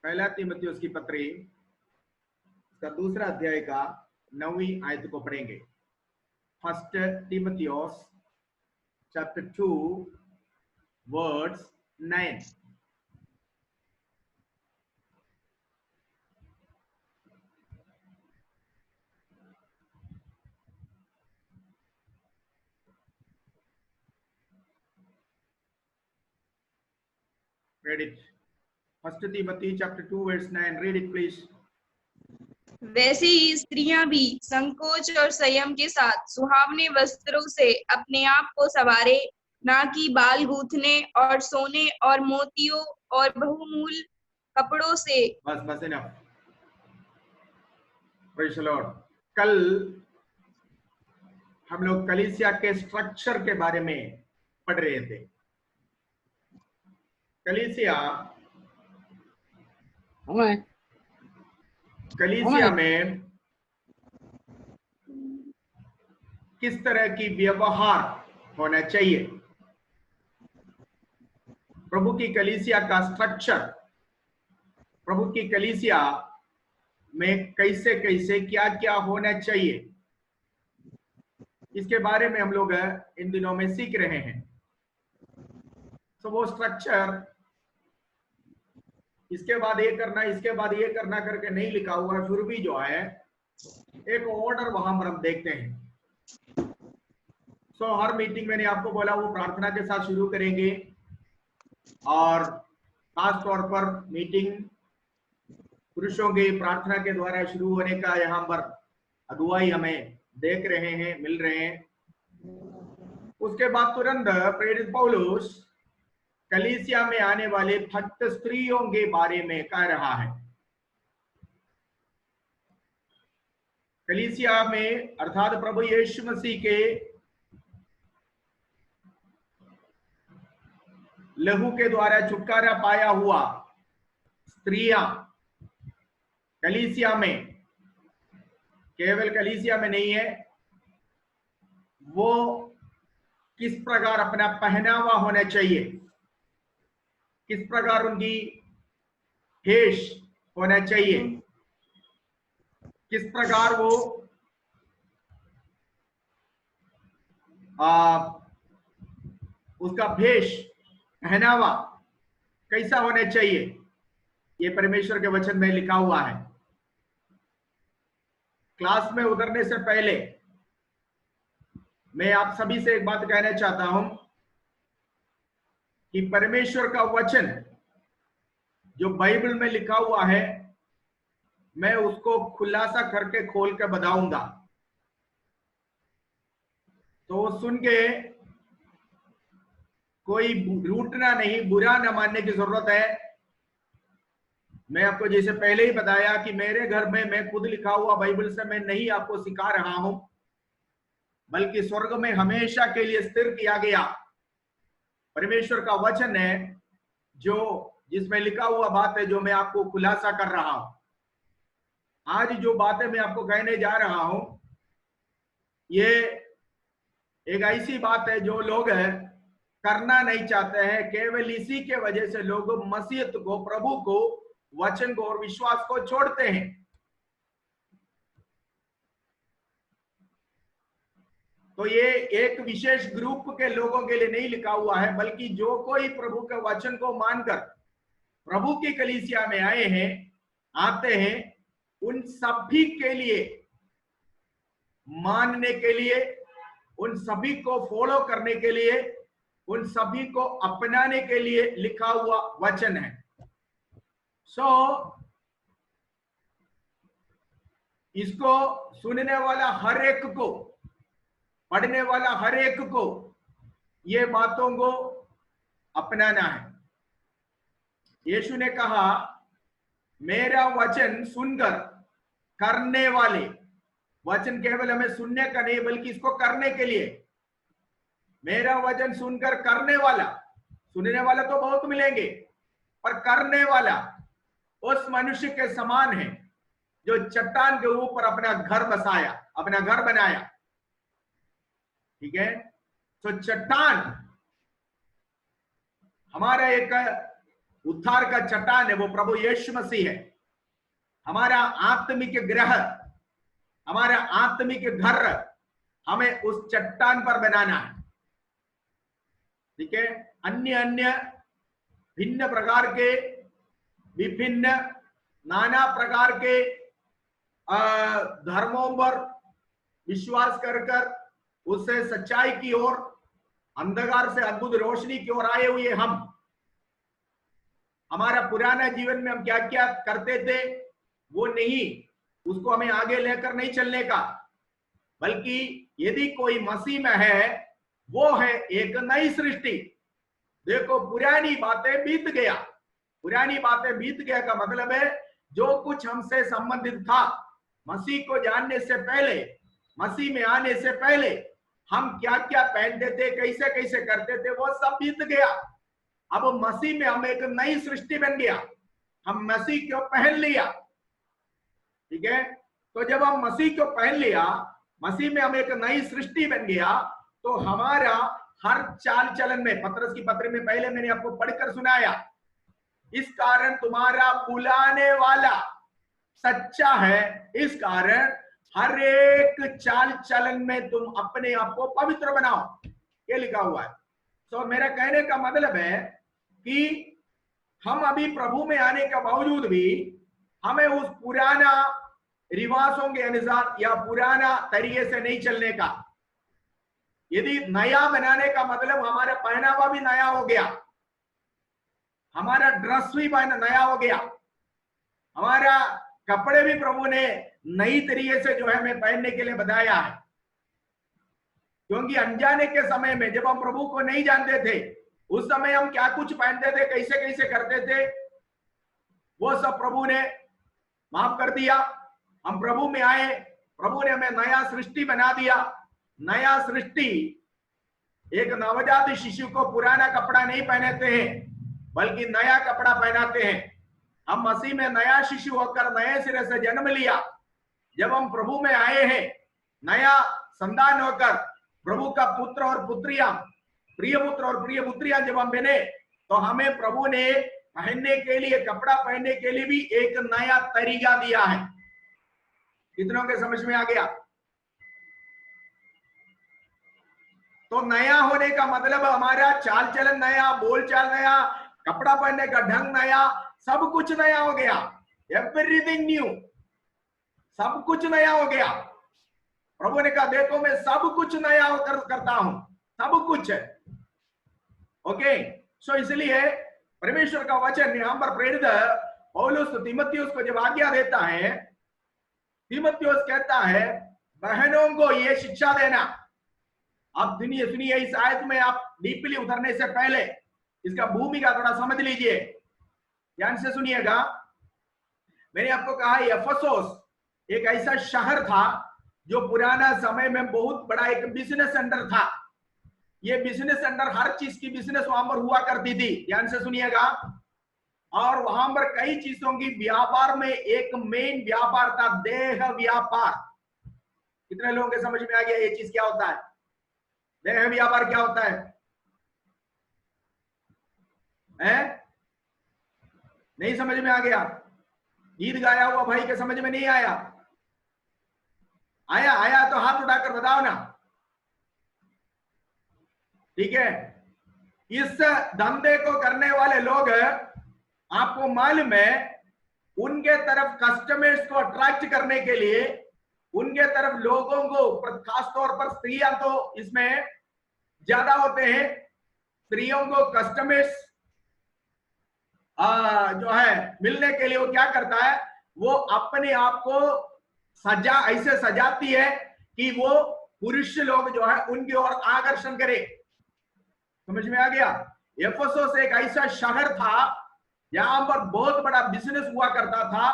पहला तीमुथियुस की पत्री इसका दूसरा अध्याय का 9वीं आयत को पढ़ेंगे। फर्स्ट तीमुथियुस chapter 2 words 9। Read it. First Timothy chapter 2 verse 9. Read it please. वैसे ही स्त्रियां भी संकोच और संयम के साथ सुहावने वस्त्रों से अपने आप को संवारे, ना कि बाल गूंथने और सोने और मोतियों और बहुमूल्य कपड़ों से। बस enough. Praise the Lord. कल हम लोग कलीसिया के स्ट्रक्चर के बारे में पढ़ रहे थे। कलीसिया में किस तरह की व्यवहार होना चाहिए, प्रभु की कलीसिया का स्ट्रक्चर, प्रभु की कलीसिया में कैसे कैसे क्या क्या होना चाहिए, इसके बारे में हम लोग इन दिनों में सीख रहे हैं। तो वो स्ट्रक्चर इसके बाद ये करना, इसके बाद ये करना करके नहीं लिखा हुआ, फिर भी जो है एक ऑर्डर वहां पर हम देखते हैं। हर मीटिंग मैंने आपको बोला वो प्रार्थना के साथ शुरू करेंगे, और खास तौर पर मीटिंग पुरुषों की प्रार्थना के द्वारा शुरू होने का यहाँ पर अगुवाई हमें देख रहे हैं, मिल रहे हैं। उसके बाद तुरंत प्रेरित पौलुस कलीसिया में आने वाले भक्त स्त्रियों के बारे में कह रहा है। कलीसिया में अर्थात प्रभु यीशु मसीह के लहू के द्वारा छुटकारा पाया हुआ स्त्रियां कलीसिया में, केवल कलीसिया में नहीं है, वो किस प्रकार अपना पहनावा होना चाहिए, किस प्रकार उनकी भेष होना चाहिए, किस प्रकार वो उसका भेष पहनावा कैसा होना चाहिए, ये परमेश्वर के वचन में लिखा हुआ है। क्लास में उतरने से पहले मैं आप सभी से एक बात कहना चाहता हूं कि परमेश्वर का वचन जो बाइबल में लिखा हुआ है, मैं उसको खुलासा करके खोल के बताऊंगा। तो सुन के कोई रूठना नहीं, बुरा न मानने की जरूरत है। मैं आपको जैसे पहले ही बताया कि मेरे घर में मैं खुद लिखा हुआ बाइबल से मैं नहीं आपको सिखा रहा हूं, बल्कि स्वर्ग में हमेशा के लिए स्थिर किया गया परमेश्वर का वचन है, जो जिसमें लिखा हुआ बात है, जो मैं आपको खुलासा कर रहा हूं। आज जो बातें मैं आपको कहने जा रहा हूं, ये एक ऐसी बात है जो लोग करना नहीं चाहते हैं। केवल इसी के वजह से लोग मसीहत को, प्रभु को, वचन को और विश्वास को छोड़ते हैं। तो ये एक विशेष ग्रुप के लोगों के लिए नहीं लिखा हुआ है, बल्कि जो कोई प्रभु के वचन को मानकर प्रभु की कलीसिया में आए हैं, आते हैं, उन सभी के लिए, मानने के लिए, उन सभी को फॉलो करने के लिए, उन सभी को अपनाने के लिए लिखा हुआ वचन है। इसको सुनने वाला हर एक को, पढ़ने वाला हर एक को ये बातों को अपनाना है। यीशु ने कहा, मेरा वचन सुनकर करने वाले, वचन केवल हमें सुनने का नहीं बल्कि इसको करने के लिए, मेरा वचन सुनकर करने वाला, सुनने वाला तो बहुत मिलेंगे, पर करने वाला उस मनुष्य के समान है जो चट्टान के ऊपर अपना घर बसाया, अपना घर बनाया। ठीक है, तो चट्टान हमारा एक उद्धार का चट्टान है वो प्रभु यीशु मसीह है। हमारा आत्मिक ग्रह, हमारा आत्मिक घर हमें उस चट्टान पर बनाना है। ठीक है, अन्य अन्य भिन्न प्रकार के, विभिन्न नाना प्रकार के धर्मों पर विश्वास कर कर उससे सच्चाई की ओर, अंधकार से अद्भुत रोशनी की ओर आए हुए हम, हमारा पुराना जीवन में हम क्या क्या करते थे वो नहीं, उसको हमें आगे लेकर नहीं चलने का, बल्कि यदि कोई मसीह में है वो है एक नई सृष्टि। देखो, पुरानी बातें बीत गया। पुरानी बातें बीत गया का मतलब है जो कुछ हमसे संबंधित था, मसीह को जानने से पहले, मसीह में आने से पहले हम क्या क्या पहनते थे, कैसे कैसे करते थे, वो सब बीत गया। अब मसीह में हम एक नई सृष्टि बन गया, हम मसीह को पहन लिया। ठीक है, तो जब हम मसीह को पहन लिया, मसीह में हम एक नई सृष्टि बन गया, तो हमारा हर चाल चलन में, पत्रस की पत्री में पहले मैंने आपको पढ़कर सुनाया, इस कारण तुम्हारा बुलाने वाला सच्चा है, इस कारण हर एक चाल चलन में तुम अपने आप को पवित्र बनाओ, ये लिखा हुआ है। तो मेरा कहने का मतलब है कि हम अभी प्रभु में आने के बावजूद भी हमें उस पुराना रिवाजों के अनुसार या पुराना तरीके से नहीं चलने का। यदि नया बनाने का मतलब हमारा पहनावा भी नया हो गया, हमारा ड्रेस भी नया हो गया, हमारा कपड़े भी प्रभु ने नई तरीके से जो है हमें पहनने के लिए बताया है। क्योंकि अनजाने के समय में जब हम प्रभु को नहीं जानते थे, उस समय हम क्या कुछ पहनते थे, कैसे कैसे करते थे, वो सब प्रभु ने माफ कर दिया। हम प्रभु में आए, प्रभु ने हमें नया सृष्टि बना दिया। नया सृष्टि, एक नवजात शिशु को पुराना कपड़ा नहीं पहनाते हैं, बल्कि नया कपड़ा पहनाते हैं। हम मसीह में नया शिशु होकर नए सिरे से जन्म लिया। जब हम प्रभु में आए हैं, नया संतान होकर प्रभु का पुत्र और पुत्रियां, प्रिय पुत्र और प्रिय पुत्रियां जब हम बने, तो हमें प्रभु ने पहनने के लिए, कपड़ा पहनने के लिए भी एक नया तरीका दिया है। कितनों के समझ में आ गया? तो नया होने का मतलब हमारा चाल चलन नया, बोल चाल नया, कपड़ा पहनने का ढंग नया, सब कुछ नया हो गया। एवरीथिंग न्यू, सब कुछ नया हो गया। प्रभु ने कहा देखो मैं सब कुछ नया होकर करता हूं, सब कुछ है। ओके, सो इसलिए परमेश्वर का वचन यहां पर प्रेरित पौलुस तीमुथियुस को जब आज्ञा देता है, तीमुथियुस कहता है बहनों को ये शिक्षा देना। आप सुनिए इस आयत में, आप डीपली उतरने से पहले इसका भूमिका थोड़ा समझ लीजिए, ध्यान से सुनिएगा। मैंने आपको कहा एफेसोस एक ऐसा शहर था जो पुराना समय में बहुत बड़ा एक बिजनेस सेंटर था। ये बिजनेस सेंटर, हर चीज की बिजनेस वहां पर हुआ करती थी, ध्यान से सुनिएगा। और वहां पर कई चीजों की व्यापार में एक मेन व्यापार था, देह व्यापार। कितने लोगों के समझ में आ गया ये चीज क्या होता है? देह व्यापार क्या होता है? नहीं समझ में आ गया? गीत गाया हुआ भाई के समझ में नहीं आया? आया तो हाथ उठाकर बताओ ना। ठीक है, इस धंधे को करने वाले लोग, आपको मालूम है, उनके तरफ कस्टमर्स को अट्रैक्ट करने के लिए, उनके तरफ लोगों को, खास तौर पर स्त्रियां तो इसमें ज्यादा होते हैं, स्त्रियों को कस्टमर्स जो है मिलने के लिए वो क्या करता है, वो अपने आप को ऐसे सजाती है कि वो पुरुष लोग जो है उनकी ओर आकर्षण करे। समझ में आ गया? एफेसोस एक ऐसा शहर था जहां पर बहुत बड़ा बिजनेस हुआ करता था।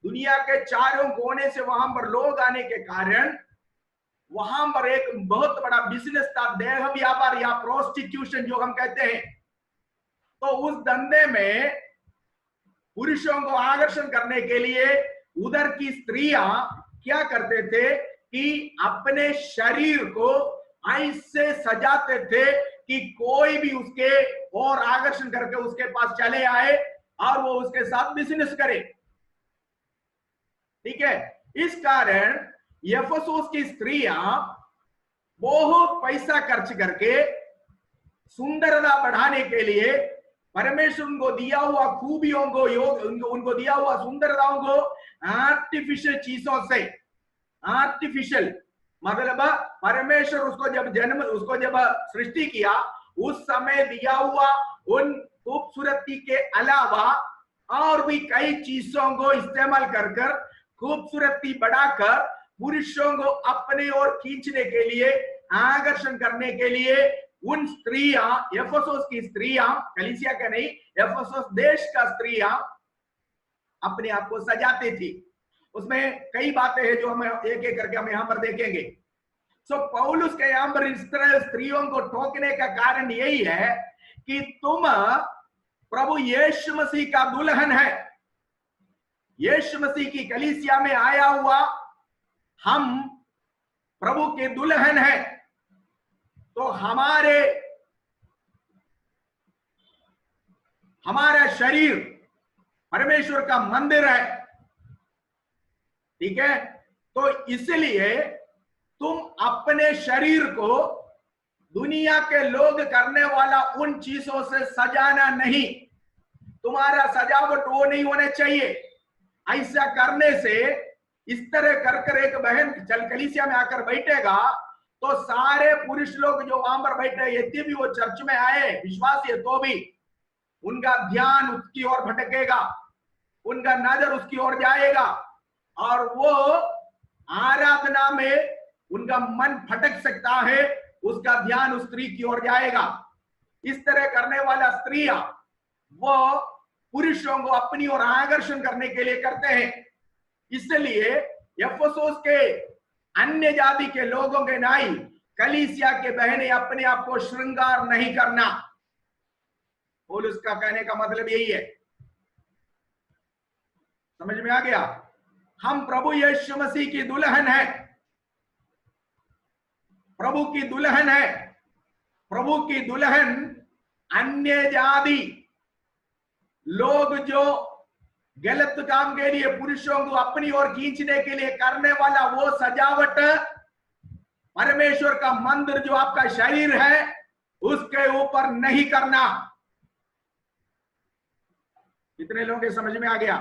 दुनिया के चारों कोने से वहां पर लोग आने के कारण वहां पर एक बहुत बड़ा बिजनेस था, देह व्यापार या प्रोस्टिट्यूशन जो हम कहते हैं। तो उस धंधे में पुरुषों को आकर्षण करने के लिए उधर की स्त्रियां क्या करते थे कि अपने शरीर को ऐसे सजाते थे कि कोई भी उसके और आकर्षण करके उसके पास चले आए और वो उसके साथ बिजनेस करे। ठीक है, इस कारण एफेसुस की स्त्रियां बहुत पैसा खर्च करके सुंदरता बढ़ाने के लिए परमेश्वर उनको दिया हुआ खूबियों को, उनको दिया हुआ सुंदरताओं को आर्टिफिशियल चीजों से, आर्टिफिशियल मतलब परमेश्वर उसको जब सृष्टि किया उस समय दिया हुआ उन खूबसूरती के अलावा और भी कई चीजों को इस्तेमाल कर खूबसूरती बढ़ाकर पुरुषों को अपने ओर खींचने के लिए, आकर्षण करने के लिए उन स्त्रियां, एफेसुस की स्त्रियां, कलीसिया का नहीं, एफेसुस देश का स्त्रियां अपने आप को सजाती थी। उसमें कई बातें हैं जो हम एक एक करके हम यहां पर देखेंगे। सो पौलुस के यहां पर इस तरह स्त्रियों को ठोकने का कारण यही है कि तुम प्रभु यीशु मसीह का दुल्हन है। यीशु मसीह की कलीसिया में आया हुआ हम प्रभु के दुल्हन है, तो हमारा शरीर परमेश्वर का मंदिर है। ठीक है, तो इसलिए तुम अपने शरीर को दुनिया के लोग करने वाला उन चीजों से सजाना नहीं, तुम्हारा सजावट वो नहीं होना चाहिए। ऐसा करने से, इस तरह कर एक बहन चल कलीसिया में आकर बैठेगा तो सारे पुरुष लोग जो वहां पर बैठे, यदि भी वो चर्च में आए विश्वासी है तो भी उनका ध्यान उसकी ओर भटकेगा, उनका नजर उसकी ओर जाएगा और वो आराधना में उनका मन भटक सकता है, उसका ध्यान उस स्त्री की ओर जाएगा। इस तरह करने वाला स्त्रियां वो पुरुषों को अपनी ओर आकर्षण करने के लिए करते हैं। इसलिए एफेसुस के अन्य जाति के लोगों के नाई कलीसिया के बहनें अपने आप को श्रृंगार नहीं करना। पौलुस का कहने का मतलब यही है। समझ में आ गया? हम प्रभु यीशु मसीह की दुल्हन है, प्रभु की दुल्हन है। प्रभु की दुल्हन अन्य जाति लोग जो गलत काम के लिए पुरुषों को अपनी ओर खींचने के लिए करने वाला वो सजावट परमेश्वर का मंदिर जो आपका शरीर है उसके ऊपर नहीं करना। कितने लोगों के समझ में आ गया?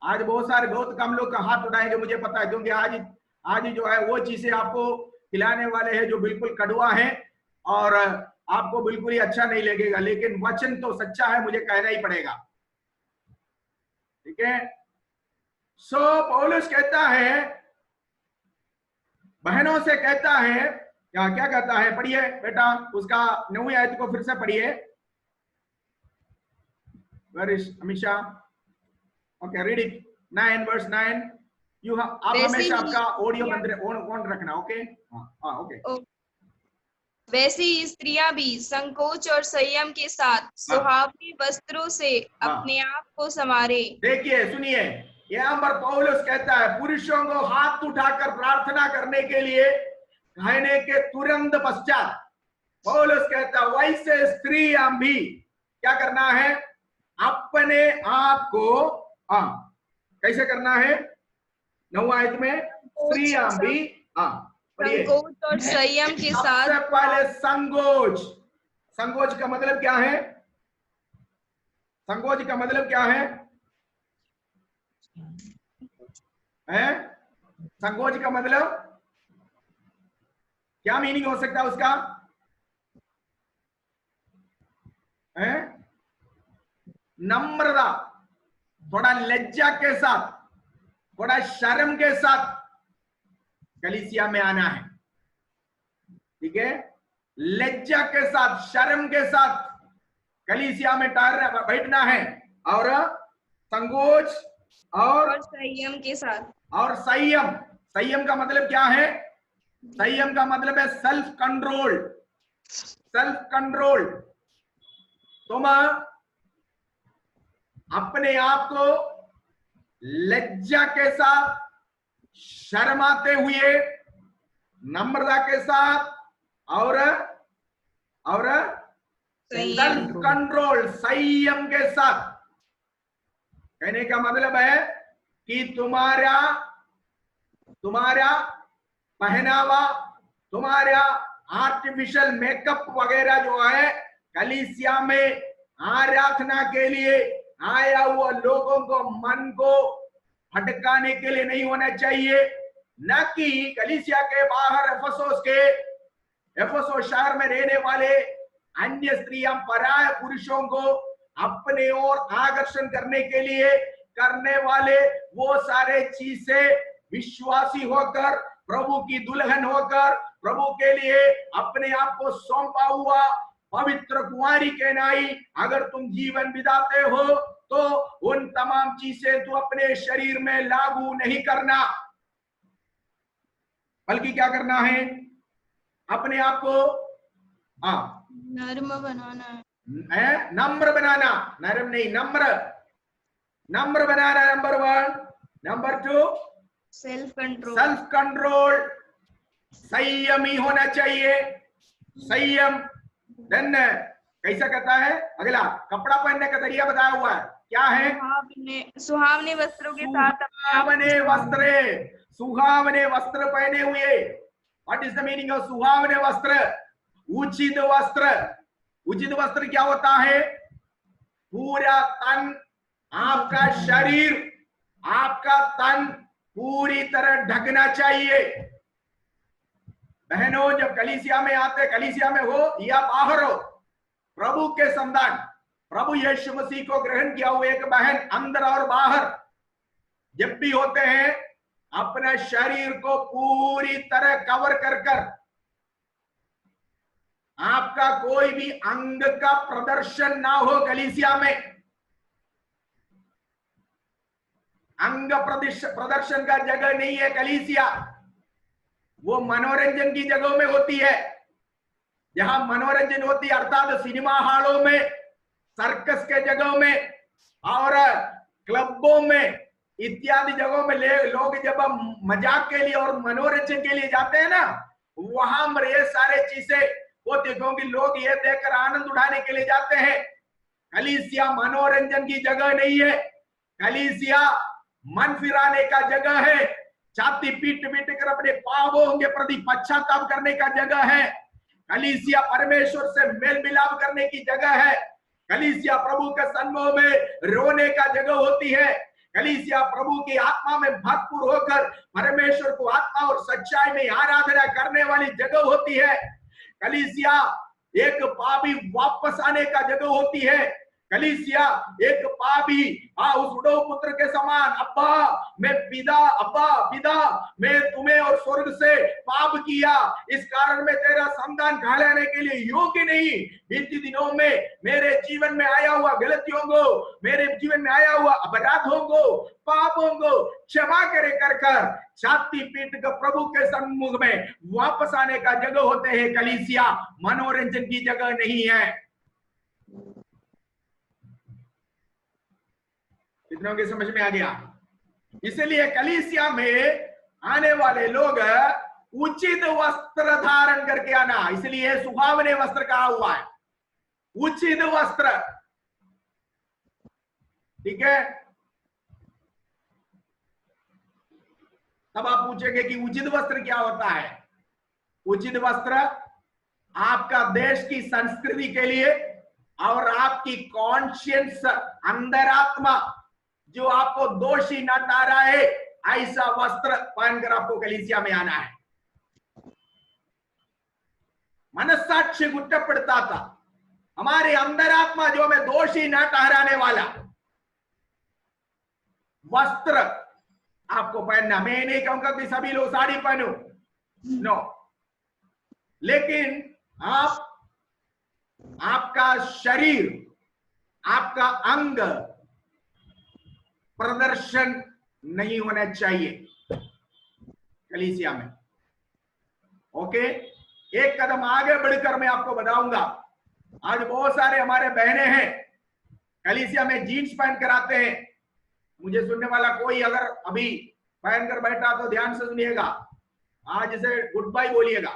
आज बहुत कम लोग का हाथ उठाएंगे, मुझे पता है, क्योंकि आज जो है वो चीजें आपको खिलाने वाले हैं जो बिल्कुल कड़वा है और आपको बिल्कुल ही अच्छा नहीं लगेगा, लेकिन वचन तो सच्चा है, मुझे कहना ही पड़ेगा। ठीक है, सो पौलुस कहता है, बहनों से कहता है, क्या कहता है? पढ़िए बेटा उसका 9वीं आयत को फिर से पढ़िए। Where is Amisha? Okay, read it. 9 verse 9. आप हमेशा आपका ऑडियो बंद ऑन रखना। Okay, okay. वैसे ही स्त्रियां भी संकोच और संयम के साथ सुहावनी वस्त्रों से अपने आप को संवारे। देखिए, सुनिए, यहाँ पर पौलुस कहता है पुरुषों को हाथ उठाकर प्रार्थना करने के लिए कहने के तुरंत पश्चात पौलुस कहता है वैसे स्त्रियां भी क्या करना है? अपने आप को कैसे करना है? 9 आयत में स्त्रियां भी संकोच और संयम के साथ। सबसे पहले संकोच का मतलब क्या है? संकोच का मतलब क्या है? संकोच का मतलब क्या मीनिंग हो सकता है उसका? नम्रता, थोड़ा लज्जा के साथ, थोड़ा शर्म के साथ कलीसिया में आना है। ठीक है, लज्जा के साथ, शर्म के साथ कलीसिया में बैठना है और संकोच और संयम के साथ। और संयम का मतलब क्या है? संयम का मतलब है सेल्फ कंट्रोल। सेल्फ कंट्रोल, तुम अपने आप को लज्जा के साथ, शर्माते हुए, नम्रता के साथ और सेल्फ कंट्रोल, संयम के साथ कहने का मतलब है कि तुम्हारा पहनावा, तुम्हारा आर्टिफिशियल मेकअप वगैरह जो है, कलीसिया में आराधना के लिए आया हुआ लोगों को मन को भटकाने के लिए नहीं होना चाहिए। न कि कलीसिया के बाहर एफेसोस शहर में रहने वाले अन्य स्त्रियां पराय पुरुषों को अपने ओर आकर्षण करने के लिए करने वाले वो सारे चीजें, विश्वासी होकर, प्रभु की दुल्हन होकर, प्रभु के लिए अपने आप को सौंपा हुआ पवित्र कुंवारी के नाई अगर तुम जीवन बिताते हो तो उन तमाम चीजें तू अपने शरीर में लागू नहीं करना, बल्कि क्या करना है, अपने आप को नम्र बनाना है, नम्र बनाना, नरम नहीं, नम्र बनाना, नंबर 1। नंबर 2 सेल्फ कंट्रोल, संयमी होना चाहिए, संयम। देन कैसा कहता है अगला, कपड़ा पहनने का तरीका बताया हुआ है, क्या है, सुहावने वस्त्रों के साथ सुहावने वस्त्र पहने हुए। What is the meaning of सुहावने वस्त्र? उचित वस्त्र। उचित वस्त्र क्या होता है? पूरा तन, आपका शरीर, आपका तन पूरी तरह ढकना चाहिए। बहनों, जब कलीसिया में आते, कलीसिया में हो या बाहर हो, प्रभु के संतान, प्रभु यीशु मसीह को ग्रहण किया हुआ एक बहन अंदर और बाहर जब भी होते हैं, अपना शरीर को पूरी तरह कवर कर आपका कोई भी अंग का प्रदर्शन ना हो। कलीसिया में अंग प्रदर्शन का जगह नहीं है कलीसिया, वो मनोरंजन की जगहों में होती है। जहां मनोरंजन होती है, अर्थात सिनेमा हॉलों में, सर्कस के जगहों में और क्लबों में इत्यादि जगहों में लोग जब मजाक के लिए और मनोरंजन के लिए जाते हैं ना, वहां ये सारे चीजें वो देखो कि लोग ये देखकर आनंद उठाने के लिए जाते हैं। कलीसिया मनोरंजन की जगह नहीं है, कलीसिया मन फिराने का जगह है, छाती पीट कर अपने पापों के प्रति पश्चाताप करने का जगह है। कलीसिया परमेश्वर से मेल मिलाप करने की जगह है। कलीसिया प्रभु के सन्मुख में रोने का जगह होती है। कलीसिया प्रभु की आत्मा में भरपूर होकर परमेश्वर को आत्मा और सच्चाई में आराधना करने वाली जगह होती है। कलीसिया एक पापी वापस आने का जगह होती है। कलीसिया एक पापी उस उड़ो पुत्र के समान, अब्बा पिता मैं तुम्हें और स्वर्ग से पाप किया, इस कारण में तेरा संतान कहलाने के लिए योग्य नहीं। बीते दिनों में मेरे जीवन में आया हुआ गलतियों को, मेरे जीवन में आया हुआ अपराधों को, पापों को क्षमा करे कर छाती पीट कर प्रभु के सम्मुख में वापस आने का जगह होते हैं। कलीसिया मनोरंजन की जगह नहीं है। कितनों के समझ में आ गया? इसलिए कलीसिया में आने वाले लोग उचित वस्त्र धारण करके आना, इसलिए सुहावने वस्त्र कहा हुआ है, उचित वस्त्र। ठीक है, तब आप पूछेंगे कि उचित वस्त्र क्या होता है? उचित वस्त्र आपका देश की संस्कृति के लिए और आपकी कॉन्शियंस, अंतरात्मा जो आपको दोषी न ठहराए, ऐसा वस्त्र पहनकर आपको कलीसिया में आना है। मनस्साक्षी कुट्टपड़ता था, हमारे अंतरात्मा जो हमें दोषी न ठहराने वाला वस्त्र आपको पहनना। मैं नहीं कहूंगा कि सभी लोग साड़ी पहनो, नो, लेकिन आपका शरीर, आपका अंग प्रदर्शन नहीं होना चाहिए कलीसिया में। ओके, एक कदम आगे बढ़कर मैं आपको बताऊंगा। आज बहुत सारे हमारे बहनें हैं कलीसिया में जीन्स पहन कर आते हैं। मुझे सुनने वाला कोई अगर अभी पहनकर बैठा तो ध्यान से सुनिएगा, आज इसे गुड बाय बोलिएगा।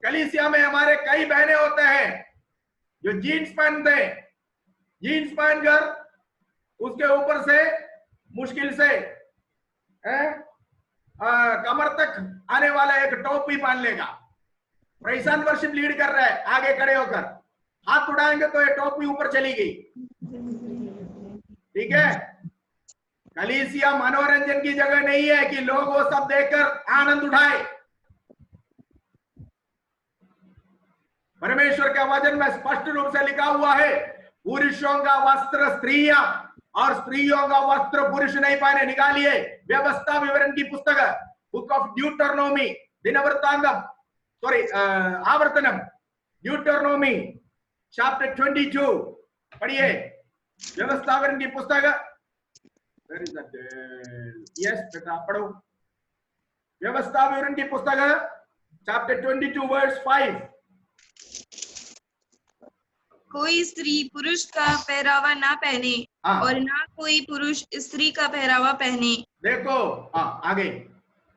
कलीसिया में हमारे कई बहनें होते हैं जो जीन्स पहनते हैं, जीन्स पहनकर उसके ऊपर से मुश्किल से कमर तक आने वाला एक टोपी पहन लेगा। प्रेज़ एंड वर्शिप लीड कर रहा है, आगे खड़े होकर हाथ उठाएंगे तो ये टोपी ऊपर चली गई। ठीक है, कलीसिया मनोरंजन की जगह नहीं है कि लोग वो सब देखकर आनंद उठाए। परमेश्वर के वचन में स्पष्ट रूप से लिखा हुआ है, पुरुषों का वस्त्र स्त्रियां और स्त्रियों का वस्त्र पुरुष नहीं पहने। निकालिए व्यवस्था विवरण की पुस्तक, बुक ऑफ ड्यूटरनोमी, दिनवृत्तांतम, सॉरी आवर्तनम, ड्यूटरनोमी चैप्टर 22 पढ़िए। व्यवस्था विवरण की पुस्तक, यस बेटा पढ़ो। व्यवस्था विवरण की पुस्तक चैप्टर 22 वर्स 5। कोई स्त्री पुरुष का पहरावा ना पहने और ना कोई पुरुष स्त्री का पहरावा पहने। देखो आगे,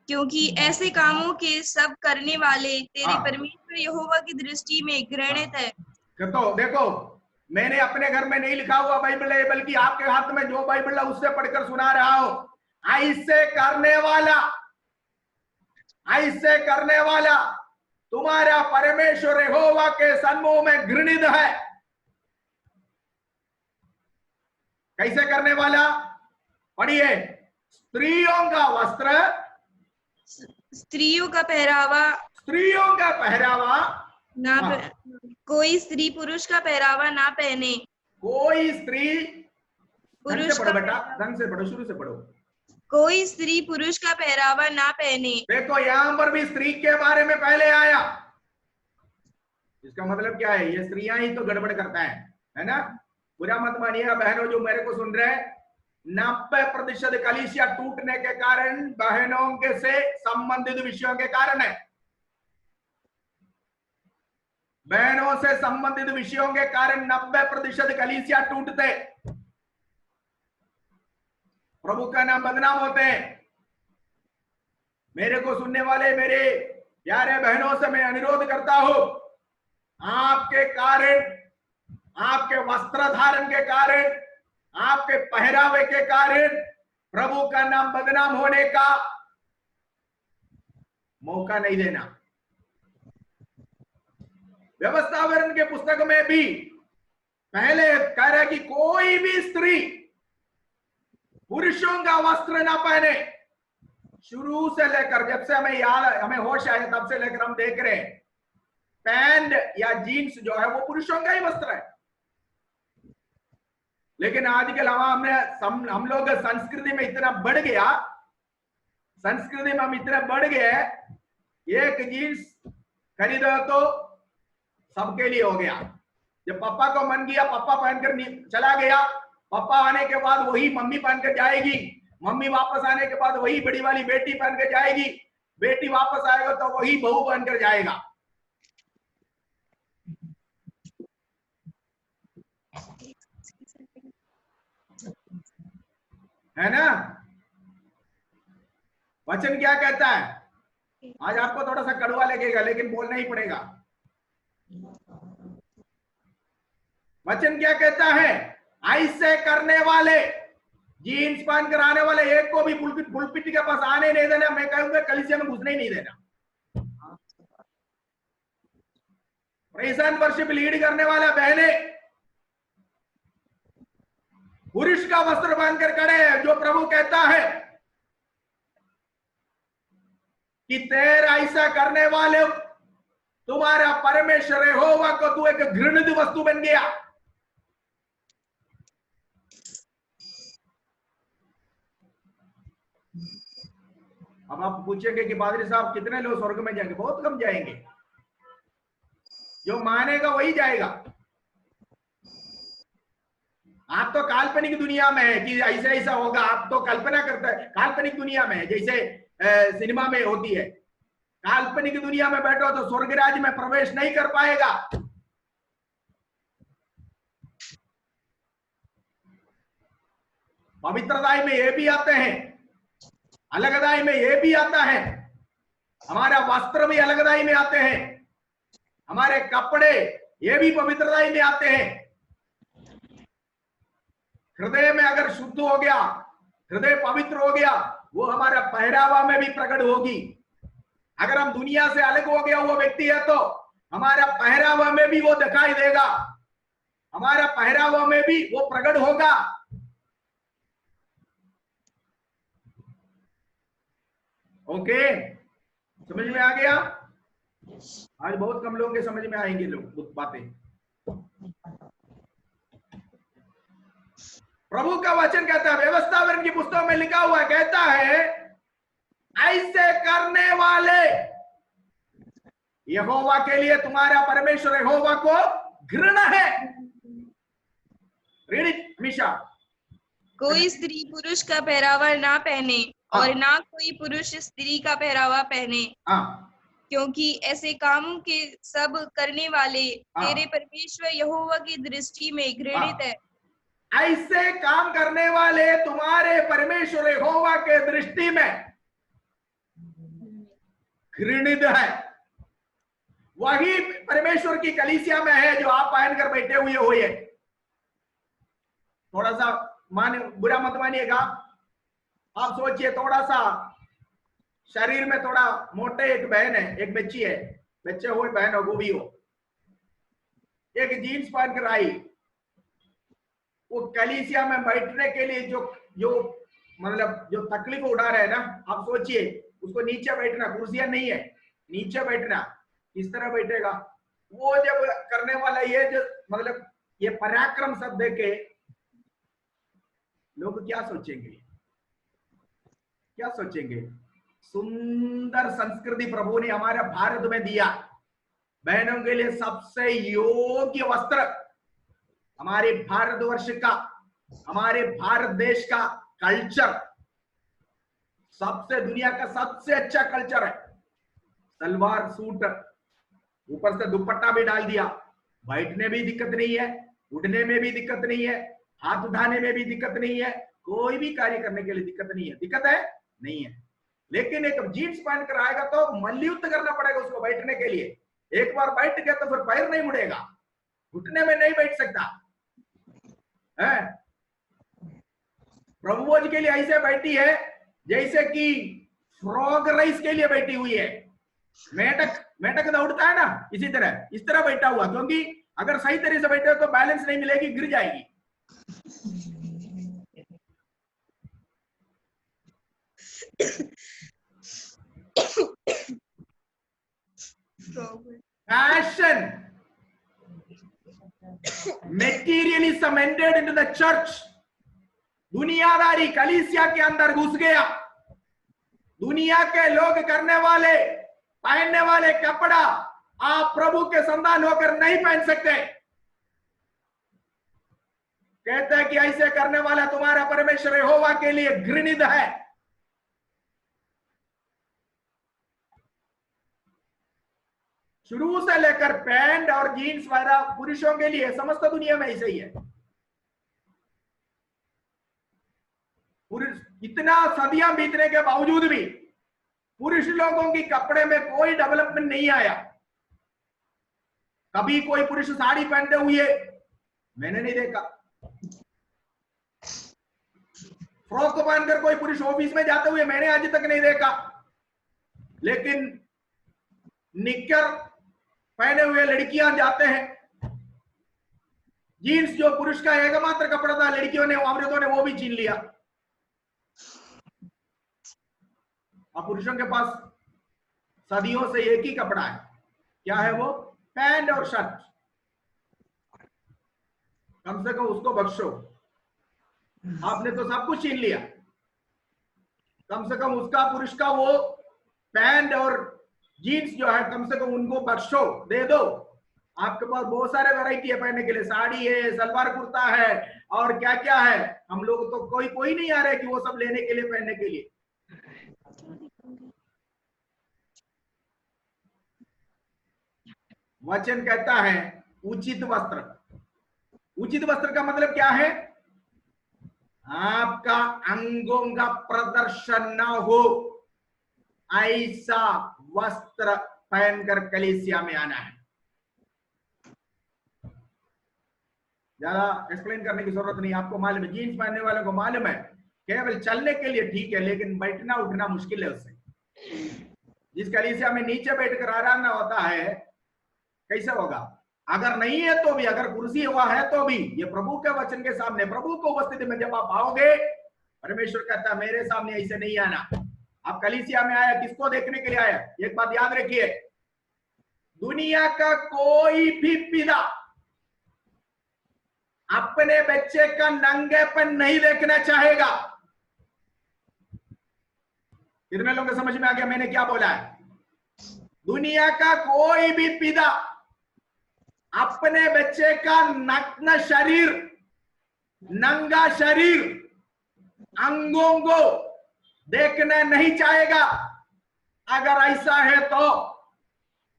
क्योंकि ऐसे कामों के सब करने वाले तेरे परमेश्वर यहोवा की दृष्टि में घृणित है। तो देखो, मैंने अपने घर में नहीं लिखा हुआ बाइबल है, बल्कि आपके हाथ में जो बाइबल है उससे पढ़कर सुना रहा हूं। ऐसे करने वाला तुम्हारा परमेश्वर यहोवा के सन्मुख में घृणित है। कैसे करने वाला? पढ़िए। स्त्रियों का वस्त्र, स्त्रियों का पहरावा ना कोई स्त्री पुरुष का पहरावा ना पहने। कोई स्त्री पुरुष का, बेटा ढंग से पढ़ो, शुरू से पढ़ो। कोई स्त्री पुरुष का पहरावा ना पहने। देखो यहां पर भी स्त्री के बारे में पहले आया। इसका मतलब क्या है? ये स्त्रियां ही तो गड़बड़ करता है ना। बुरा मत मानिएगा बहनों जो मेरे को सुन रहे हैं। 90% कलीसिया टूटने के कारण बहनों के से संबंधित विषयों के कारण है। बहनों से संबंधित विषयों के कारण 90% कलीसिया टूटते, प्रभु का नाम बदनाम होते हैं। मेरे को सुनने वाले मेरे प्यारे बहनों से मैं अनुरोध करता हूं, आपके कारण, आपके वस्त्र धारण के कारण, आपके पहरावे के कारण प्रभु का नाम बदनाम होने का मौका नहीं देना। व्यवस्था विवरण के पुस्तक में भी पहले कह रहा है कि कोई भी स्त्री पुरुषों का वस्त्र ना पहने। शुरू से लेकर जब से हमें होश आया तब से लेकर हम देख रहे हैं पैंट या जीन्स जो है वो पुरुषों का ही वस्त्र है। लेकिन आजकल हम लोग संस्कृति में इतना बढ़ गया, संस्कृति में हम इतना बढ़ गए, एक जीन्स खरीदो तो सबके लिए हो गया। जब पापा को मन किया पापा पहनकर चला गया, पापा आने के बाद वही मम्मी पहनकर जाएगी, मम्मी वापस आने के बाद वही बड़ी वाली बेटी पहनकर जाएगी, बेटी वापस आएगा तो वही बहू पहनकर जाएगा। है ना? वचन क्या कहता है? आज आपको थोड़ा सा कड़वा लगेगा लेकिन बोलना ही पड़ेगा। वचन क्या कहता है? ऐसे करने वाले, जीन्स पहनकर आने वाले एक को भी पुलपिट के पास आने नहीं देना। मैं कहूंगा कलीसिया में घुसने ही नहीं देना। प्रेज़ एंड वर्शिप लीड करने वाला बहने पुरुष का वस्त्र पहनकर खड़े हैं। जो प्रभु कहता है कि तेरा ऐसा करने वाले तुम्हारा परमेश्वर यहोवा को तू एक घृणित वस्तु बन गया। अब आप पूछेंगे कि पादरी साहब कितने लोग स्वर्ग में जाएंगे? बहुत कम जाएंगे। जो मानेगा वही जाएगा। आप तो काल्पनिक दुनिया में है कि ऐसा ऐसा होगा, आप तो कल्पना करते हैं। काल्पनिक दुनिया में है, जैसे सिनेमा में होती है। काल्पनिक दुनिया में बैठो तो स्वर्ग राज्य में प्रवेश नहीं कर पाएगा। पवित्रताई में ये भी आते हैं, अलगदाई में ये भी आता है, हमारा वस्त्र भी अलगदाई में आते हैं, हमारे कपड़े ये भी पवित्रताई में आते हैं। हृदय में अगर शुद्ध हो गया, हृदय पवित्र हो गया, वो हमारा पहरावा में भी प्रकट होगी। अगर हम दुनिया से अलग हो गया वो व्यक्ति है तो हमारा पहरावा में भी वो दिखाई देगा, हमारा पहरावा में भी वो प्रकट होगा। ओके, समझ में आ गया? आज बहुत कम लोगों के समझ में आएंगे लोग बातें। प्रभु का वचन कहता है, व्यवस्था वर्ण की पुस्तक में लिखा हुआ कहता है, ऐसे करने वाले यहोवा के लिए, तुम्हारा परमेश्वर यहोवा को घृणा है। रीड इट मिशा। कोई स्त्री पुरुष का पहरावा ना पहने और ना कोई पुरुष स्त्री का पहरावा पहने, क्योंकि ऐसे कामों के सब करने वाले तेरे परमेश्वर यहोवा की दृष्टि में घृणित है। ऐसे काम करने वाले तुम्हारे परमेश्वर यहोवा के दृष्टि में घृणित है। वही परमेश्वर की कलीसिया में है जो आप पहनकर बैठे हुए हो। ये थोड़ा सा बुरा मत मानिएगा। आप सोचिए, थोड़ा सा शरीर में थोड़ा मोटे एक बहन है, एक बच्ची है, बच्चे हो बहन हो, वो भी हो, एक जीन्स पहन कर आई, वो कलीसिया में बैठने के लिए जो मतलब जो तकलीफ उठा रहे हैं ना, आप सोचिए उसको नीचे बैठना, कुर्सियां नहीं है, नीचे बैठना, किस तरह बैठेगा वो? जब करने वाला ये जो मतलब ये पराक्रम सब देखे लोग क्या सोचेंगे, क्या सोचेंगे? सुंदर संस्कृति प्रभु ने हमारे भारत में दिया। बहनों के लिए सबसे योग्य वस्त्र हमारे भारतवर्ष का, हमारे भारत देश का कल्चर सबसे, दुनिया का सबसे अच्छा कल्चर है। सलवार सूट, ऊपर से दुपट्टा भी डाल दिया, बैठने भी दिक्कत नहीं है, उठने में भी दिक्कत नहीं है, हाथ उठाने में भी दिक्कत नहीं है, कोई भी कार्य करने के लिए दिक्कत नहीं है। दिक्कत है? नहीं है। लेकिन एक जीन्स पहन कर आएगा तो मल्लयुद्ध करना पड़ेगा उसको बैठने के लिए। एक बार बैठ गया तो फिर पैर नहीं मुड़ेगा, घुटने में नहीं बैठ सकता है। प्रभु जी के लिए ऐसे बैठी है जैसे कि फ्रॉग राइस के लिए बैठी हुई है। मेंढक दौड़ता है ना, इसी तरह इस तरह बैठा हुआ, क्योंकि अगर सही तरह से बैठे तो बैलेंस नहीं मिलेगी, गिर जाएगी। Passion, materialism entered into the church. दुनियादारी कलीसिया के अंदर घुस गया। दुनिया के लोग करने वाले, पहनने वाले कपड़ा आप प्रभु के संतान होकर नहीं पहन सकते। कहते हैं कि ऐसे करने वाला तुम्हारा परमेश्वर यहोवा के लिए घृणित है। शुरू से लेकर पैंट और जीन्स वगैरह पुरुषों के लिए समस्त दुनिया में ऐसे ही है। पुरुष इतना सदियां बीतने के बावजूद भी पुरुष लोगों की कपड़े में कोई डेवलपमेंट नहीं आया। कभी कोई पुरुष साड़ी पहनते हुए मैंने नहीं देखा। फ्रॉक पहनकर कोई पुरुष ऑफिस में जाते हुए मैंने आज तक नहीं देखा। लेकिन निक्कर पहने हुए लड़कियां जाते हैं। जीन्स जो पुरुष का एकमात्र कपड़ा था, लड़कियों ने, औरतों ने वो भी छीन लिया। अब पुरुषों के पास सदियों से एक ही कपड़ा है, क्या है वो? पैंट और शर्ट। कम से कम उसको बख्शो, आपने तो सब कुछ छीन लिया। कम से कम उसका, पुरुष का वो पैंट और जीन्स जो है, कम से कम उनको बख्शो, दे दो। आपके पास बहुत सारे वैरायटी है पहनने के लिए, साड़ी है, सलवार कुर्ता है और क्या क्या है। हम लोग तो कोई नहीं आ रहा है कि वो सब लेने के लिए, पहनने के लिए। वचन कहता है उचित वस्त्र। उचित वस्त्र का मतलब क्या है? आपका अंगों का प्रदर्शन ना हो, ऐसा वस्त्र पहनकर कलीसिया में आना है। ज्यादा एक्सप्लेन करने की जरूरत नहीं, आपको मालूम है, जीन्स पहनने वालों को मालूम है, केवल चलने के लिए ठीक है, लेकिन बैठना उठना मुश्किल है उससे। जिस कलीसिया में नीचे बैठकर आराम ना होता है, कैसे होगा? अगर नहीं है तो भी, अगर कुर्सी हुआ है तो भी, ये प्रभु के वचन के सामने, प्रभु को उपस्थिति में जब आप आओगे, परमेश्वर कहता है मेरे सामने ऐसे नहीं आना। आप कलीसिया में आया किसको देखने के लिए आया? एक बात याद रखिए, दुनिया का कोई भी पिता अपने बच्चे का नंगेपन नहीं देखना चाहेगा। कितने लोगों को समझ में आ गया मैंने क्या बोला है? दुनिया का कोई भी पिता अपने बच्चे का नग्न शरीर, नंगा शरीर, अंगों को देखना नहीं चाहेगा। अगर ऐसा है तो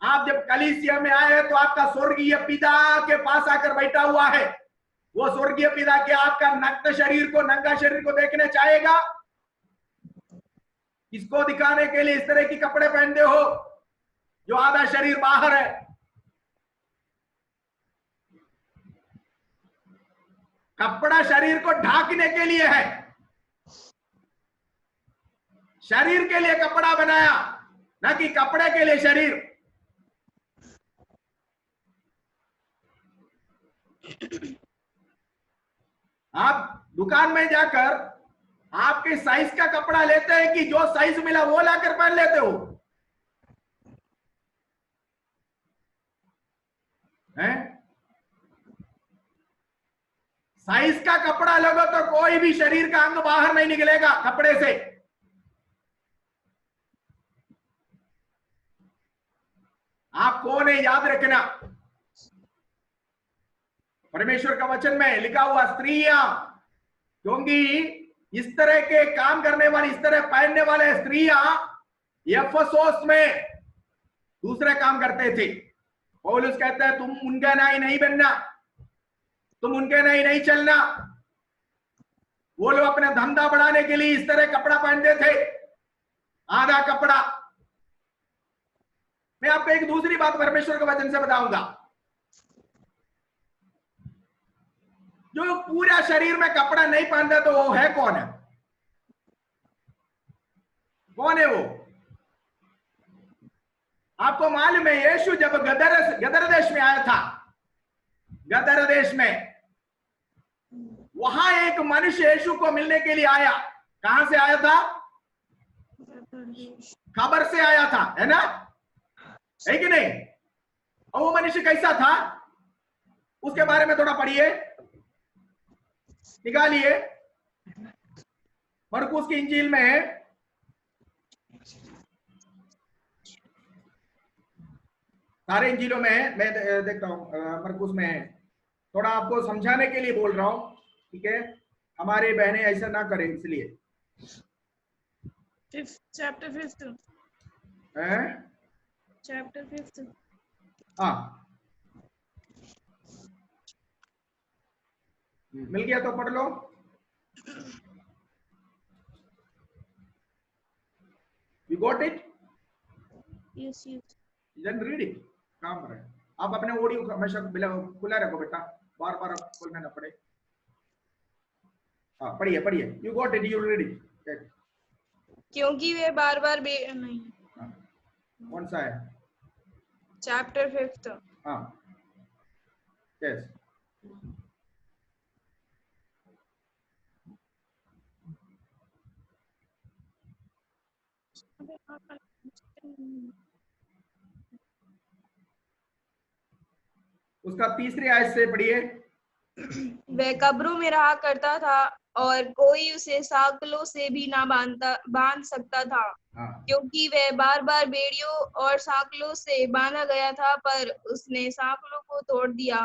आप जब कलीसिया में आए तो आपका स्वर्गीय पिता के पास आकर बैठा हुआ है, वो स्वर्गीय पिता के आपका नग्न शरीर को, नंगा शरीर को देखना चाहेगा? किसको दिखाने के लिए इस तरह के कपड़े पहनते हो जो आधा शरीर बाहर है? कपड़ा शरीर को ढांकने के लिए है, शरीर के लिए कपड़ा बनाया, ना कि कपड़े के लिए शरीर। आप दुकान में जाकर आपके साइज का कपड़ा लेते हैं कि जो साइज मिला वो लाकर पहन लेते हो? हैं? साइज का कपड़ा लोगे तो कोई भी शरीर का अंग बाहर नहीं निकलेगा कपड़े से। आप कौन है याद रखना। परमेश्वर का वचन में लिखा हुआ स्त्रियां, क्योंकि इस तरह के काम करने वाली, इस तरह पहनने वाले स्त्रियां एफेसोस में दूसरे काम करते थे। पौलुस कहता है तुम उनका नहीं बनना, तुम उनके नहीं चलना। वो लोग अपना धंधा बढ़ाने के लिए इस तरह कपड़ा पहनते थे, आधा कपड़ा। मैं आपको एक दूसरी बात परमेश्वर के वचन से बताऊंगा, जो पूरा शरीर में कपड़ा नहीं पहनता तो वो है कौन है? कौन है वो? आपको मालूम है, यीशु जब गदर देश में आया था, गदर देश में, वहां एक मनुष्य यीशु को मिलने के लिए आया। कहां से आया था? खबर से आया था, है ना? है कि नहीं? और वो मनुष्य कैसा था उसके बारे में थोड़ा पढ़िए, निकालिए। मरकुस की इंजील में है, सारे इंजीलों में है, मैं देखता हूं मरकुस में है। थोड़ा आपको समझाने के लिए बोल रहा हूं, ठीक है? हमारी बहनें ऐसा ना करें, इसलिए। चैप्टर 5 है? चैप्टर 5। हाँ, मिल गया तो पढ़ लो। You got it? Yes. Then read it. काम करें। आप अपने ऑडियो हमेशा खुला रखो बेटा, बार बार खोलना ना पड़े। हाँ, पढ़िए पढ़िए। You got it, you read it. क्योंकि वे बार बार नहीं। कौन सा है? चैप्टर 5। हाँ, yes. उसका तीसरी आयत से पढ़िए। वह कब्रों में रहा करता था और कोई उसे साकलों से भी ना बांध सकता था, क्योंकि वह बार बार बेड़ियों और साकलों से बांधा गया था, पर उसने साकलों को तोड़ दिया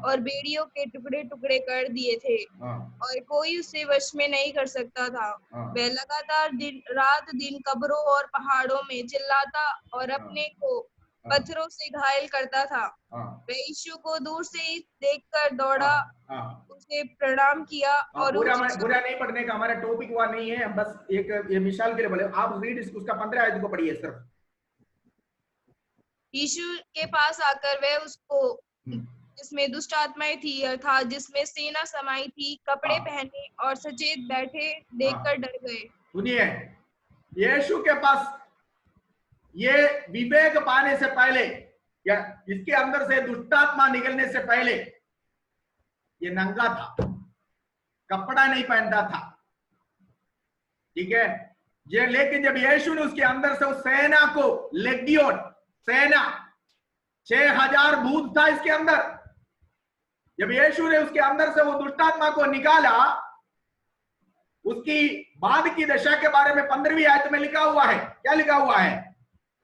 और बेड़ियों के टुकड़े टुकड़े कर दिए थे, और कोई उसे वश में नहीं कर सकता था। वह लगातार रात दिन कब्रों और पहाड़ों में चिल्लाता और अपने को पत्थरों से घायल करता था। वह यीशु को दूर से ही देखकर दौड़ा, उसे प्रणाम किया और बुरा नहीं पढ़ने का, हमारा टॉपिक हुआ नहीं है, हम बस एक ये मिसाल के लिए बोले। आप रीड उसका 15 आयत को पढ़िए सिर्फ। यीशु के पास आकर वह उसको जिसमें दुष्ट आत्माएं थी, अर्थात जिसमें सेना समाई थी, कपड़े हाँ। पहने और सचेत बैठे देखकर डर गए। सुनिए, यीशु के पास ये विवेक पाने से पहले या इसके अंदर से दुष्टात्मा निकलने से पहले ये नंगा था, कपड़ा नहीं पहनता था, ठीक है। ये लेकिन जब यीशु ने उसके अंदर से उस सेना को, लेगियोन सेना, 6000 भूत था इसके अंदर, जब यीशु ने उसके अंदर से वो दुष्टात्मा को निकाला, उसकी बाद की दशा के बारे में 15वीं आयत में लिखा हुआ है। क्या लिखा हुआ है?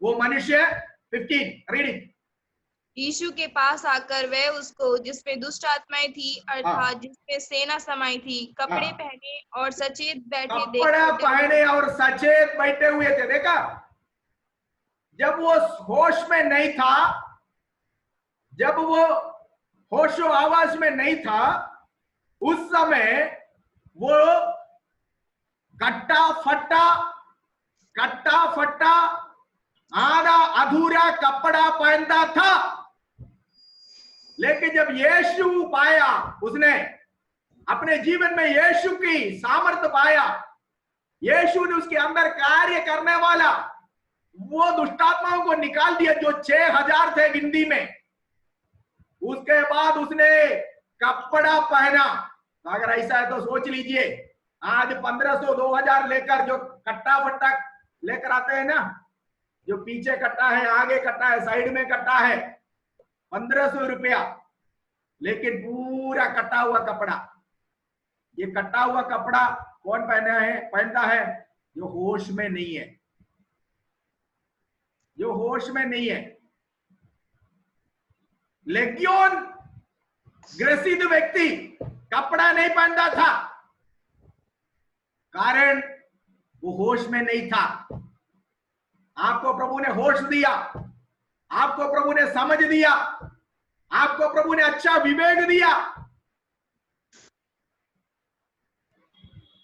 वो मनुष्य 15 रीडिंग, यीशु के पास आकर वह उसको, जिसमें दुष्ट आत्माएं थी, अर्थात जिसमें सेना समाई थी, कपड़े पहने और सचेत बैठे कपड़ा पहने और सचेत बैठे हुए थे। देखा, जब वो होश में नहीं था, जब वो होशो आवाज में नहीं था, उस समय वो कट्टा फट्टा आधा अधूरा कपड़ा पहनता था। लेकिन जब यीशु पाया, उसने अपने जीवन में यीशु की सामर्थ्य पाया, यीशु ने उसके अंदर कार्य करने वाला वो दुष्टात्माओं को निकाल दिया जो 6000 थे गिनती में। उसके बाद उसने कपड़ा पहना। तो अगर ऐसा है तो सोच लीजिए, आज 1500 2000 लेकर जो कट्टा फट्टा लेकर आते हैं ना, जो पीछे कट्टा है, आगे कट्टा है, साइड में कट्टा है, 1500 रुपया, लेकिन पूरा कटा हुआ कपड़ा। ये कटा हुआ कपड़ा कौन पहनता है? जो होश में नहीं है, जो होश में नहीं है। लेगियोन ग्रसित व्यक्ति कपड़ा नहीं पहनता था, कारण वो होश में नहीं था। आपको प्रभु ने होश दिया, आपको प्रभु ने समझ दिया, आपको प्रभु ने अच्छा विवेक दिया।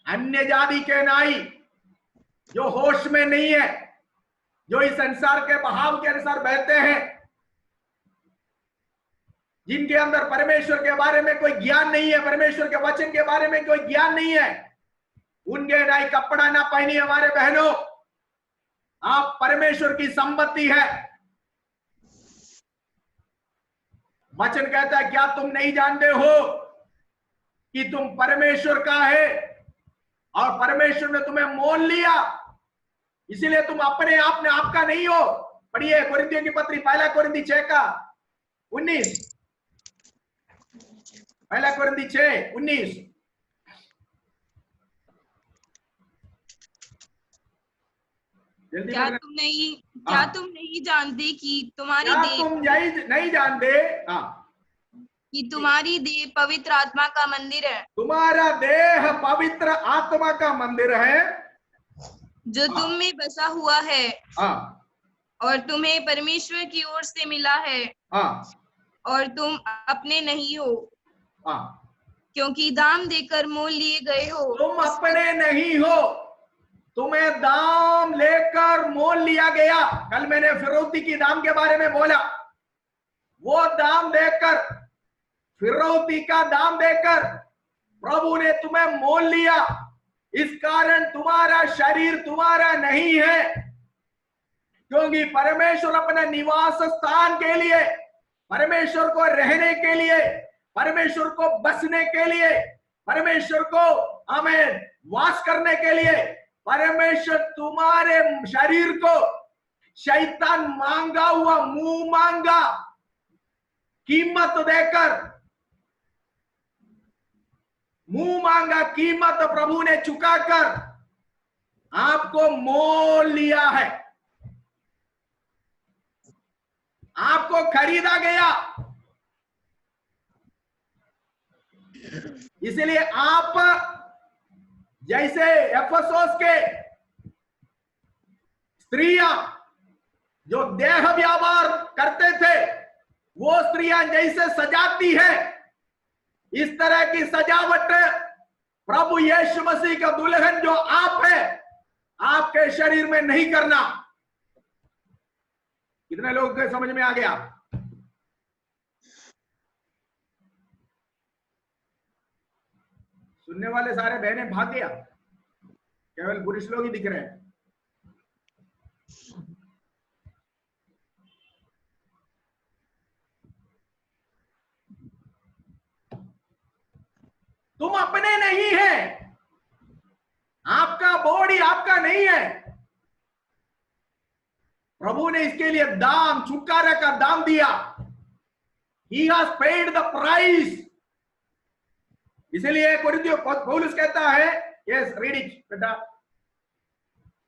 अन्य जाति के नाई जो होश में नहीं है, जो इस संसार के बहाव के अनुसार बहते हैं, जिनके अंदर परमेश्वर के बारे में कोई ज्ञान नहीं है, परमेश्वर के वचन के बारे में कोई ज्ञान नहीं है, उनके नाई कपड़ा ना पहनी। हमारे बहनों, आप परमेश्वर की संपत्ति है। वचन कहता है, क्या तुम नहीं जानते हो कि तुम परमेश्वर का है और परमेश्वर ने तुम्हें मोल लिया, इसीलिए तुम अपने आप में आपका नहीं हो। पढ़िए कोरिन्थियों की पत्री, 1 कोरिन्थी 6 का 19, 1 कोरिन्थी 6 19। क्या तुम नहीं जानते कि तुम्हारी देह, तुम नहीं जानते कि तुम्हारी देह पवित्र आत्मा का मंदिर है, तुम्हारा देह पवित्र आत्मा का मंदिर है, जो तुम में बसा हुआ है, और तुम्हें परमेश्वर की ओर से मिला है, और तुम अपने नहीं हो, क्योंकि दाम देकर मोल लिए गए हो। तुम अपने नहीं हो, तुम्हें दाम लेकर मोल लिया गया। कल मैंने फिरौती की दाम के बारे में बोला। वो दाम देकर, फिरौती का दाम देकर प्रभु ने तुम्हें मोल लिया। इस कारण तुम्हारा शरीर तुम्हारा नहीं है, क्योंकि परमेश्वर अपने निवास स्थान के लिए, परमेश्वर को रहने के लिए, परमेश्वर को बसने के लिए, परमेश्वर को हमें वास करने के लिए, परमेश्वर तुम्हारे शरीर को शैतान मांगा हुआ, मुंह मांगा कीमत देकर, मुंह मांगा कीमत प्रभु ने चुकाकर आपको मोल लिया है, आपको खरीदा गया। इसलिए आप जैसे एफेसोस के स्त्रियां जो देह व्यापार करते थे, वो स्त्रियां जैसे सजाती है, इस तरह की सजावट प्रभु यीशु मसीह का दुल्हन जो आप है, आपके शरीर में नहीं करना। कितने लोगों के समझ में आ गया? सुनने वाले सारे बहनें भाग गया, केवल पुरुष लोग ही दिख रहे हैं। तुम अपने नहीं है, आपका बॉडी आपका नहीं है। प्रभु ने इसके लिए दाम, छुटकारा का दाम दिया। He has paid the price। इसलिए कोरिन्थियों पौलुस कहता है, यस रीड इट बेटा।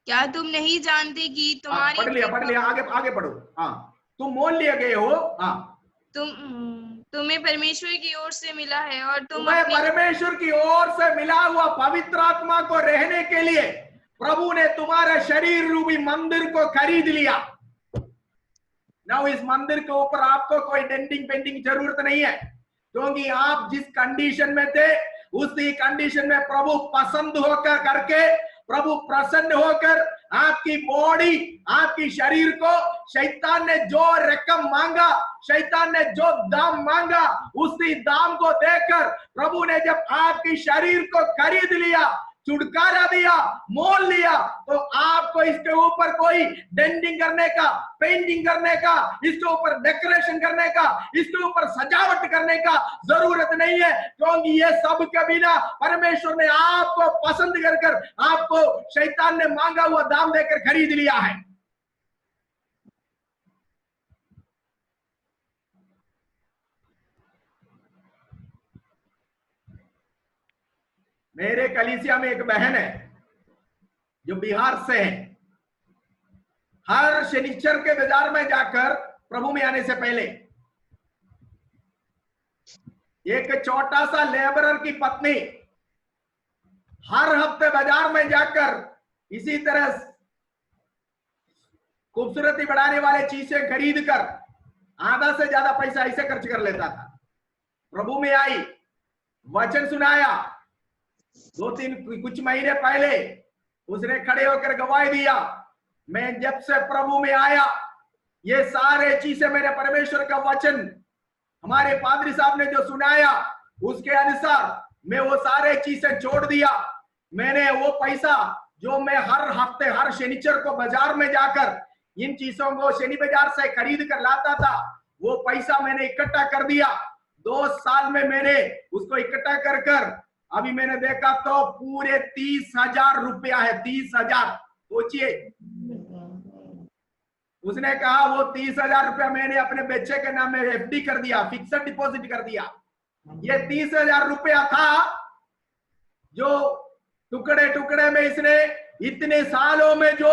क्या तुम नहीं जानते कि तुम्हारी पढ़ लिया, आगे पढ़ो। हाँ, तुम मोल लिए गए हो। हाँ, तुम्हें परमेश्वर की ओर से मिला है और तुम्हें परमेश्वर की ओर से मिला हुआ पवित्र आत्मा को रहने के लिए प्रभु ने तुम्हारा शरीर रूपी मंदिर को खरीद लिया। नाउ इस मंदिर के ऊपर आपको कोई डेंटिंग पेंटिंग जरूरत नहीं है, क्योंकि आप जिस कंडीशन में थे उसी कंडीशन में प्रभु पसंद होकर करके, प्रभु प्रसन्न होकर आपकी बॉडी, आपकी शरीर को, शैतान ने जो रकम मांगा, शैतान ने जो दाम मांगा, उसी दाम को देकर प्रभु ने जब आपकी शरीर को खरीद लिया, छुटकारा दिया, मोल लिया, तो आपको इसके ऊपर कोई डेंटिंग करने का, पेंटिंग करने का, इसके ऊपर डेकोरेशन करने का, इसके ऊपर सजावट करने का जरूरत नहीं है, क्योंकि ये सब के बिना परमेश्वर ने आपको पसंद कर आपको शैतान ने मांगा हुआ दाम देकर खरीद लिया है। मेरे कलीसिया में एक बहन है जो बिहार से है। हर शनिचर के बाजार में जाकर प्रभु में आने से पहले एक छोटा सा लेबरर की पत्नी हर हफ्ते बाजार में जाकर इसी तरह खूबसूरती बढ़ाने वाले चीजें खरीद कर आधा से ज्यादा पैसा ऐसे खर्च कर लेता था। प्रभु में आई, वचन सुनाया, कुछ महीने पहले उसने खड़े होकर गवाही दिया, मैं जब से प्रभु में आया ये सारे चीजें मैंने परमेश्वर का वचन हमारे पादरी साहब ने जो सुनाया उसके अनुसार मैं वो सारे चीजें छोड़ दिया। मैंने वो पैसा जो मैं हर हफ्ते हर शनिचर को बाजार में जाकर इन चीजों को शनि बाजार से खरीद कर लाता था, वो पैसा मैंने इकट्ठा कर दिया। 2 साल में मैंने उसको इकट्ठा कर अभी मैंने देखा तो पूरे 30,000 रुपया है। 30,000 सोचिए। उसने कहा वो 30,000 रुपया मैंने अपने बच्चे के नाम में एफडी कर दिया, फिक्स्ड डिपॉजिट कर दिया। ये 30,000 रुपया था जो टुकड़े टुकड़े में इसने इतने सालों में जो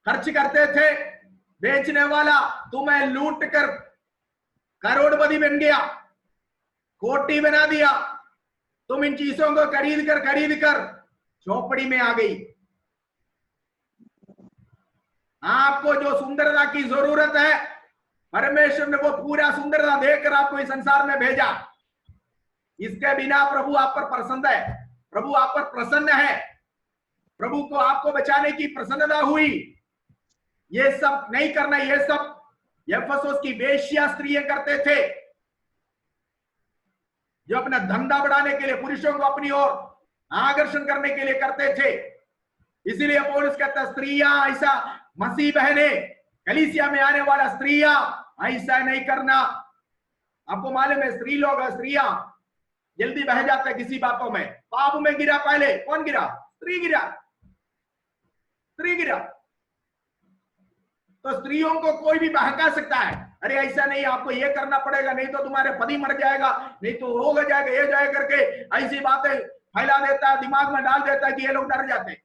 खर्च करते थे। बेचने वाला तुम्हें लूट कर करोड़पति बन गया, कोटी बना दिया। तुम इन चीजों को खरीद कर झोपड़ी में आ गई। आपको जो सुंदरता की जरूरत है परमेश्वर ने वो पूरा सुंदरता देकर आपको इस संसार में भेजा। इसके बिना प्रभु आप पर प्रसन्न है, प्रभु आप पर प्रसन्न है, प्रभु को आपको बचाने की प्रसन्नता हुई। ये सब नहीं करना, ये सब एफेसोस की वेश्या स्त्रियां करते थे जो अपना धंधा बढ़ाने के लिए पुरुषों को अपनी ओर आकर्षण करने के लिए करते थे। इसीलिए पौलुस कहता स्त्रियां ऐसा, मसीह बहने, कलीसिया में आने वाला स्त्रियां ऐसा नहीं करना। आपको मालूम है स्त्रियां जल्दी बह जाते हैं किसी बातों में। पाप में गिरा, पहले कौन गिरा? स्त्री गिरा। तो स्त्रियों को कोई भी बहका सकता है, अरे ऐसा नहीं, आपको ये करना पड़ेगा, नहीं तो तुम्हारे पति मर जाएगा, नहीं तो हो जाएगा, ये जाए करके ऐसी बातें फैला देता है, दिमाग में डाल देता है कि ये लोग डर जाते हैं।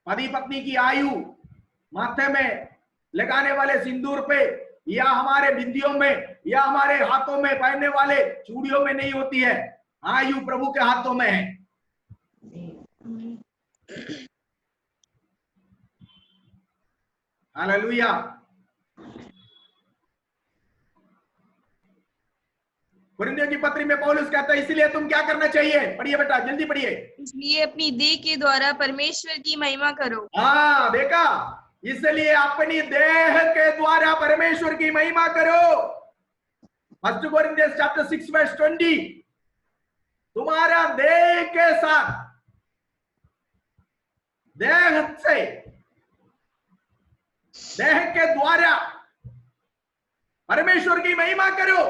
पति पत्नी की आयु माथे में लगाने वाले सिंदूर पे या हमारे बिंदियों में या हमारे हाथों में पहनने वाले चूड़ियों में नहीं होती है, आयु प्रभु के हाथों में है। हालेलुया। कुरिन्थियों की पत्री में पौलुस कहता है इसलिए तुम क्या करना चाहिए? पढ़िए बेटा, जल्दी पढ़िए। इसलिए अपनी देह के द्वारा परमेश्वर की महिमा करो। हाँ देखा, इसलिए अपनी देह के द्वारा परमेश्वर की महिमा करो। 1 Corinthians chapter 6 verse 20, तुम्हारा देह के साथ, देह से, देह के द्वारा परमेश्वर की महिमा करो।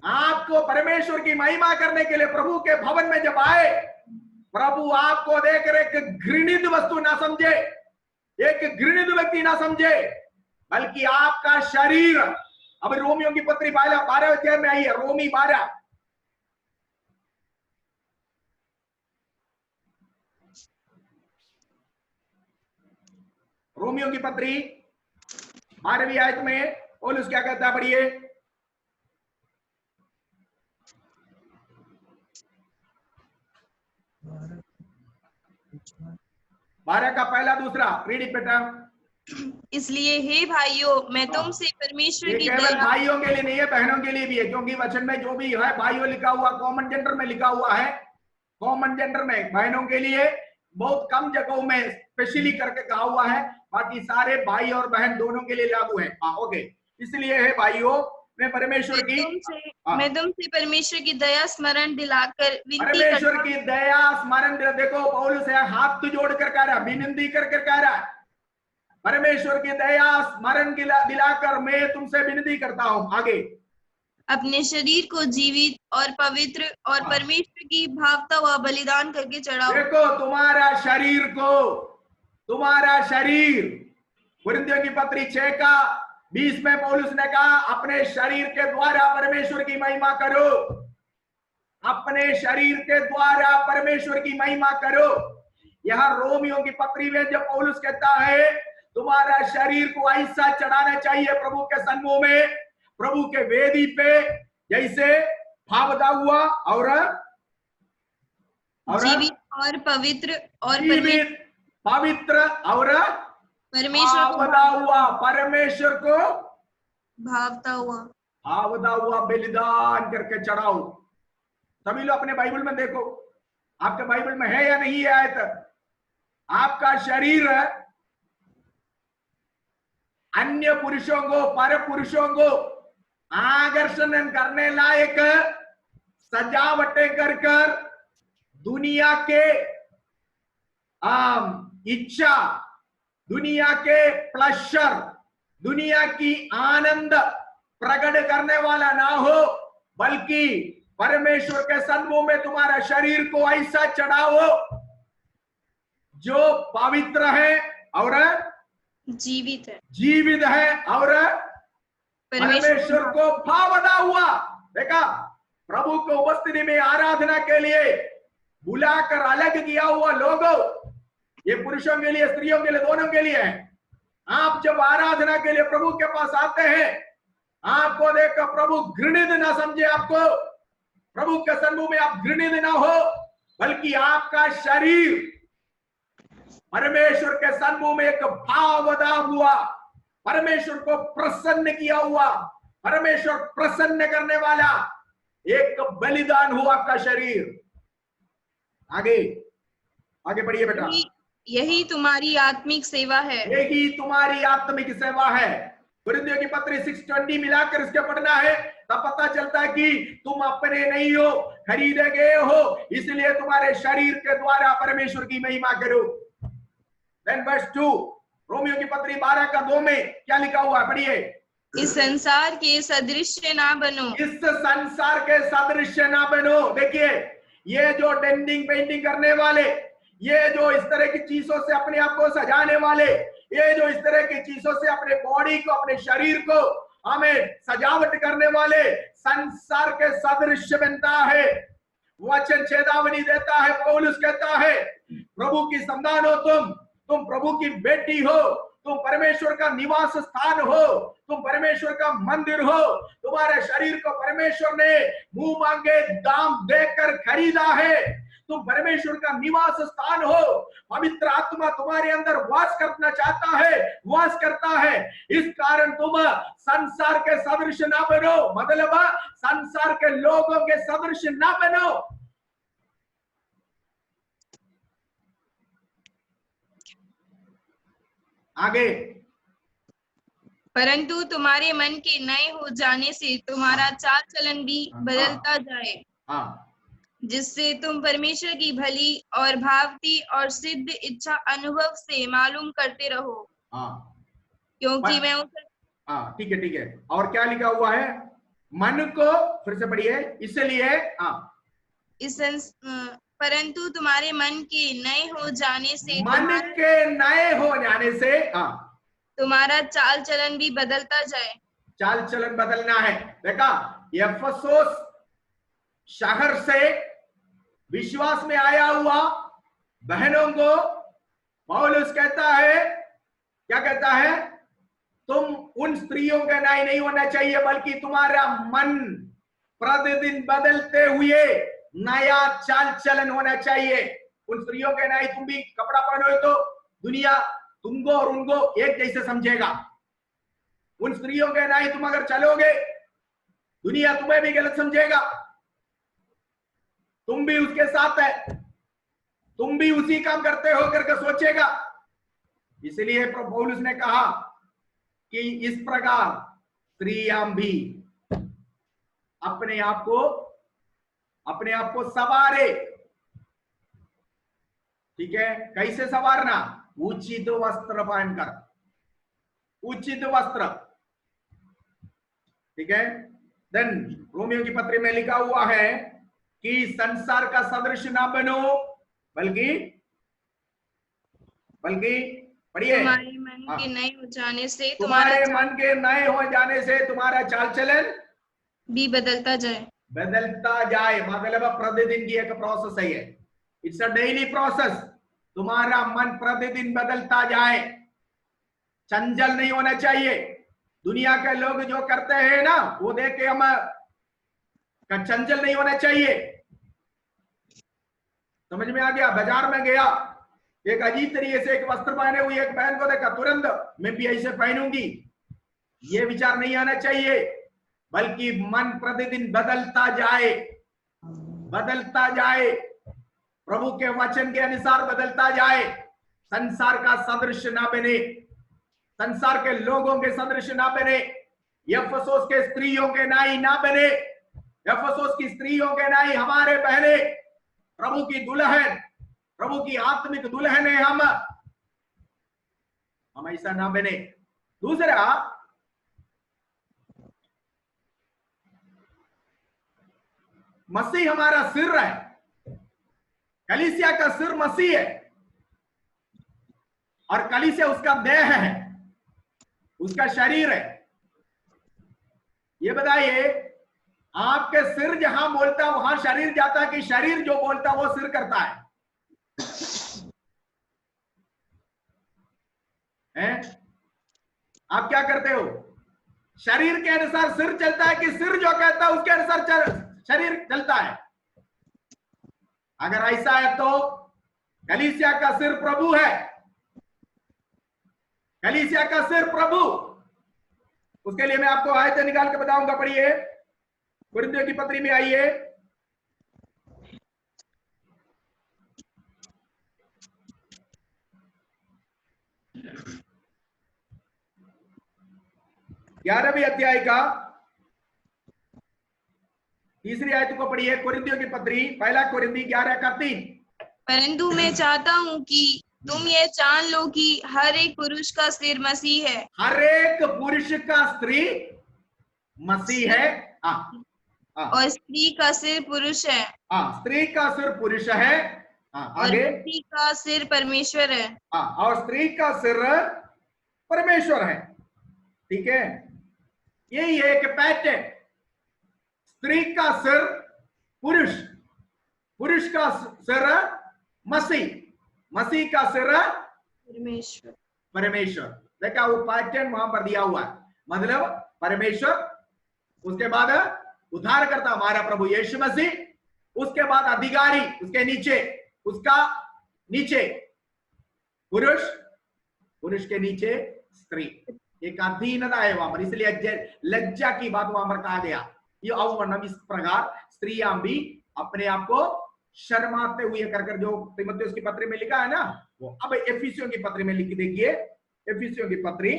आपको परमेश्वर की महिमा करने के लिए प्रभु के भवन में जब आए, प्रभु आपको देखकर एक घृणित वस्तु ना समझे, एक घृणित व्यक्ति ना समझे, बल्कि आपका शरीर। अब रोमियों की पत्री 12 अध्याय में आई है, रोमी 12, रोमियों की पत्री 12वीं आयत में पौलुस क्या कहता है, पढ़िए। 12 का पहला दूसरा, रीड इट बेटा। इसलिए हे भाइयों, मैं तुमसे परमेश्वर ये की केवल दया। भाइयों के लिए नहीं है, बहनों के लिए भी है, क्योंकि वचन में जो भी है भाइयों लिखा हुआ, कॉमन जेंडर में लिखा हुआ है, कॉमन जेंडर में बहनों के लिए बहुत कम जगहों में स्पेशली करके कहा हुआ है, बाकी सारे भाई और बहन दोनों के लिए लागू है। ओके, इसलिए है भाइयों, मैं परमेश्वर की, मैं तुमसे परमेश्वर की दया स्मरण दिलाकर विनती परमेश्वर की दया स्मरण, देखो पौलुस है हाथ जोड़कर कह रहा, विनती करके कह रहा है, परमेश्वर की दया स्मरण दिलाकर मैं तुमसे विनती करता हूं। आगे, अपने शरीर को जीवित और पवित्र और परमेश्वर की भावता हुआ बलिदान करके चढ़ाओ। देखो तुम्हारा शरीर को, तुम्हारा शरीर, कुरिन्थियों की पत्री 6 का 20 में पौलुस ने कहा, अपने शरीर के द्वारा परमेश्वर की महिमा करो, अपने शरीर के द्वारा परमेश्वर की महिमा करो। यहां रोमियों की पत्री में जब पौलुस कहता है तुम्हारा शरीर को ऐसा चढ़ाना चाहिए प्रभु के सन्मुख में, प्रभु के वेदी पे, जैसे भावदा हुआ और जीवित और पवित्र और पवित्र और भावदा हुआ, परमेश्वर को भावता हुआ बलिदान करके चढ़ाओ। सभी लोग अपने बाइबल में देखो, आपके बाइबल में है या नहीं है आयत, आपका शरीर अन्य पुरुषों को, पर पुरुषों को आकर्षण करने लायक सजावटें कर दुनिया के इच्छा, दुनिया के प्लेजर, दुनिया की आनंद प्रकट करने वाला ना हो, बल्कि परमेश्वर के सन्मुख में तुम्हारा शरीर को ऐसा चढ़ाओ जो पवित्र है और जीवित है और परमेश्वर को भावदा हुआ। देखा, प्रभु को उपस्थिति में आराधना के लिए बुलाकर अलग किया हुआ लोगों, ये पुरुषों के लिए, स्त्रियों के लिए, दोनों के लिए है। आप जब आराधना के लिए प्रभु के पास आते हैं, आपको देखकर प्रभु घृणित ना समझे, आपको प्रभु के सन्मुख में आप घृणित ना हो, बल्कि आपका शरीर परमेश्वर के सन्मुख में एक भावदा हुआ, परमेश्वर को प्रसन्न किया हुआ, परमेश्वर प्रसन्न करने वाला एक बलिदान हुआ आपका शरीर। आगे आगे बढ़िए बेटा। यही तुम्हारी आत्मिक सेवा है, यही तुम्हारी आत्मिक सेवा है। कुरिन्थियों की पत्री 6:20 मिलाकर इसके पढ़ना है, तब पता चलता है कि तुम अपने नहीं हो, खरीदे गए हो, इसलिए तुम्हारे शरीर के द्वारा परमेश्वर की महिमा करो। Then verse 2, रोमियों की पत्री 12 का 2 में क्या लिखा हुआ है, पढ़िए। इस संसार के सदृश्य ना बनो, इस संसार के सदृश्य ना बनो। देखिए, ये जो डेंटिंग पेंटिंग करने वाले, ये जो इस तरह की चीजों से अपने आप को सजाने वाले, ये जो इस तरह की चीजों से अपने बॉडी को, अपने शरीर को हमें सजावट करने वाले, संसार के सदृश्य बनता है। वचन चेतावनी देता है, पौलुस कहता है प्रभु की संतान हो, तुम प्रभु की बेटी हो, तुम परमेश्वर का निवास स्थान हो, तुम परमेश्वर का मंदिर हो, तुम्हारे शरीर को परमेश्वर ने मुंह मांगे दाम देकर खरीदा है, तुम परमेश्वर का निवास स्थान हो, पवित्र आत्मा तुम्हारे अंदर वास करना चाहता है, वास करता है। इस कारण तुम संसार के सदृश ना बनो, मतलब संसार के लोगों के सदृश ना बनो। आगे परंतु तुम्हारे मन के नए हो जाने से तुम्हारा चाल चलन भी बदलता जाए, जिससे तुम परमेश्वर की भली और भावती और सिद्ध इच्छा अनुभव से मालूम करते रहो। क्योंकि मैं ठीक है, ठीक है। और क्या लिखा हुआ है? मन को फिर से पढ़िए। इसलिए परंतु तुम्हारे मन के नए हो जाने से मन के नए हो जाने से तुम्हारा चाल चलन भी बदलता जाए। चाल चलन बदलना है। देखा, एफेसोस शहर से विश्वास में आया हुआ बहनों को पौलुस कहता है, क्या कहता है? तुम उन स्त्रियों का न्याय नहीं होना चाहिए, बल्कि तुम्हारा मन प्रतिदिन बदलते हुए नया चाल चलन होना चाहिए। उन स्त्रियों के न्याय, तुम भी कपड़ा पहनोगे तो दुनिया तुमको और उनको एक जैसे समझेगा। उन स्त्रियों के न्याय तुम अगर चलोगे, दुनिया तुम्हें भी गलत समझेगा। तुम भी उसके साथ है, तुम भी उसी काम करते हो करके सोचेगा। इसलिए पौलुस ने कहा कि इस प्रकार स्त्रियां भी अपने आप को सवारे। ठीक है, कैसे सवारना? उचित वस्त्र पहनकर, उचित वस्त्र। ठीक है। देन रोमियो की पत्री में लिखा हुआ है कि संसार का सदृश ना बनो, बल्कि पढ़िए, तुम्हारे मन के नए हो जाने से तुम्हारे मन के नए हो जाने से तुम्हारा चाल चलन भी बदलता जाए। मतलब प्रतिदिन की एक प्रोसेस है। It's a daily process. तुम्हारा मन प्रतिदिन बदलता जाए, चंचल नहीं होना चाहिए। दुनिया के लोग जो करते हैं ना, वो देख के हम चंचल नहीं होना चाहिए। समझ में आ गया? बाजार में गया, एक अजीब तरीके से एक वस्त्र पहने हुए एक बहन को देखा, तुरंत मैं भी ऐसे पहनूंगी, ये विचार नहीं आना चाहिए। बल्कि मन प्रतिदिन बदलता जाए, प्रभु के वचन के अनुसार बदलता जाए। संसार का सदृश ना बने, संसार के लोगों के सदृश ना बने, एफेसोस के स्त्रियों के नाई ना बने। एफेसोस की स्त्रियों के नाई हमारे बहने, प्रभु की दुल्हन, प्रभु की आत्मिक दुल्हन है हम ऐसा ना बने। दूसरा, मसीह हमारा सिर है, कलीसिया का सिर मसीह है, और कलीसिया उसका देह है, उसका शरीर है। ये बताइए, आपके सिर जहां बोलता है वहां शरीर जाता है, कि शरीर जो बोलता है वो सिर करता है? आप क्या करते हो? शरीर के अनुसार सिर चलता है, कि सिर जो कहता है उसके अनुसार शरीर चलता है? अगर ऐसा है तो कलीसिया का सिर प्रभु है, कलीसिया का सिर प्रभु। उसके लिए मैं आपको आयत निकाल के बताऊंगा। पढ़िए, कुरिन्थियों की पत्री में आइए, ग्यारहवीं अध्याय का 3री आयत को पढ़िए। कुरिन्थियों की पत्री, पहला कुरिन्थी 11:3। परंतु मैं चाहता हूं कि तुम ये जान लो कि हर एक पुरुष का सिर मसीह है। हर एक पुरुष का स्त्री मसीह है। और स्त्री का सिर पुरुष है। स्त्री का सिर पुरुष है। और स्त्री का सिर परमेश्वर है। और स्त्री का सिर परमेश्वर है। ठीक है, यही एक पैटर्न। स्त्री का सिर पुरुष, पुरुष का सिर मसीह, मसीह का सिर परमेश्वर। देखा, वो पैटर्न वहां पर दिया हुआ है। मतलब परमेश्वर, उसके बाद उद्धारकर्ता हमारा प्रभु यीशु मसीह, उसके बाद अधिकारी, उसके नीचे, उसका नीचे पुरुष, पुरुष के नीचे स्त्री। एक अधीनता है वहां पर, इसलिए लज्जा की बात वहां पर कहा गया। ये अववर्णन इस प्रकार स्त्रियां भी अपने आप को शर्माते हुए कर जो तीमुथियुस की पत्री में लिखा है ना, वो अब इफिसियों की पत्री में लिख देखिए। इफिसियों की पत्री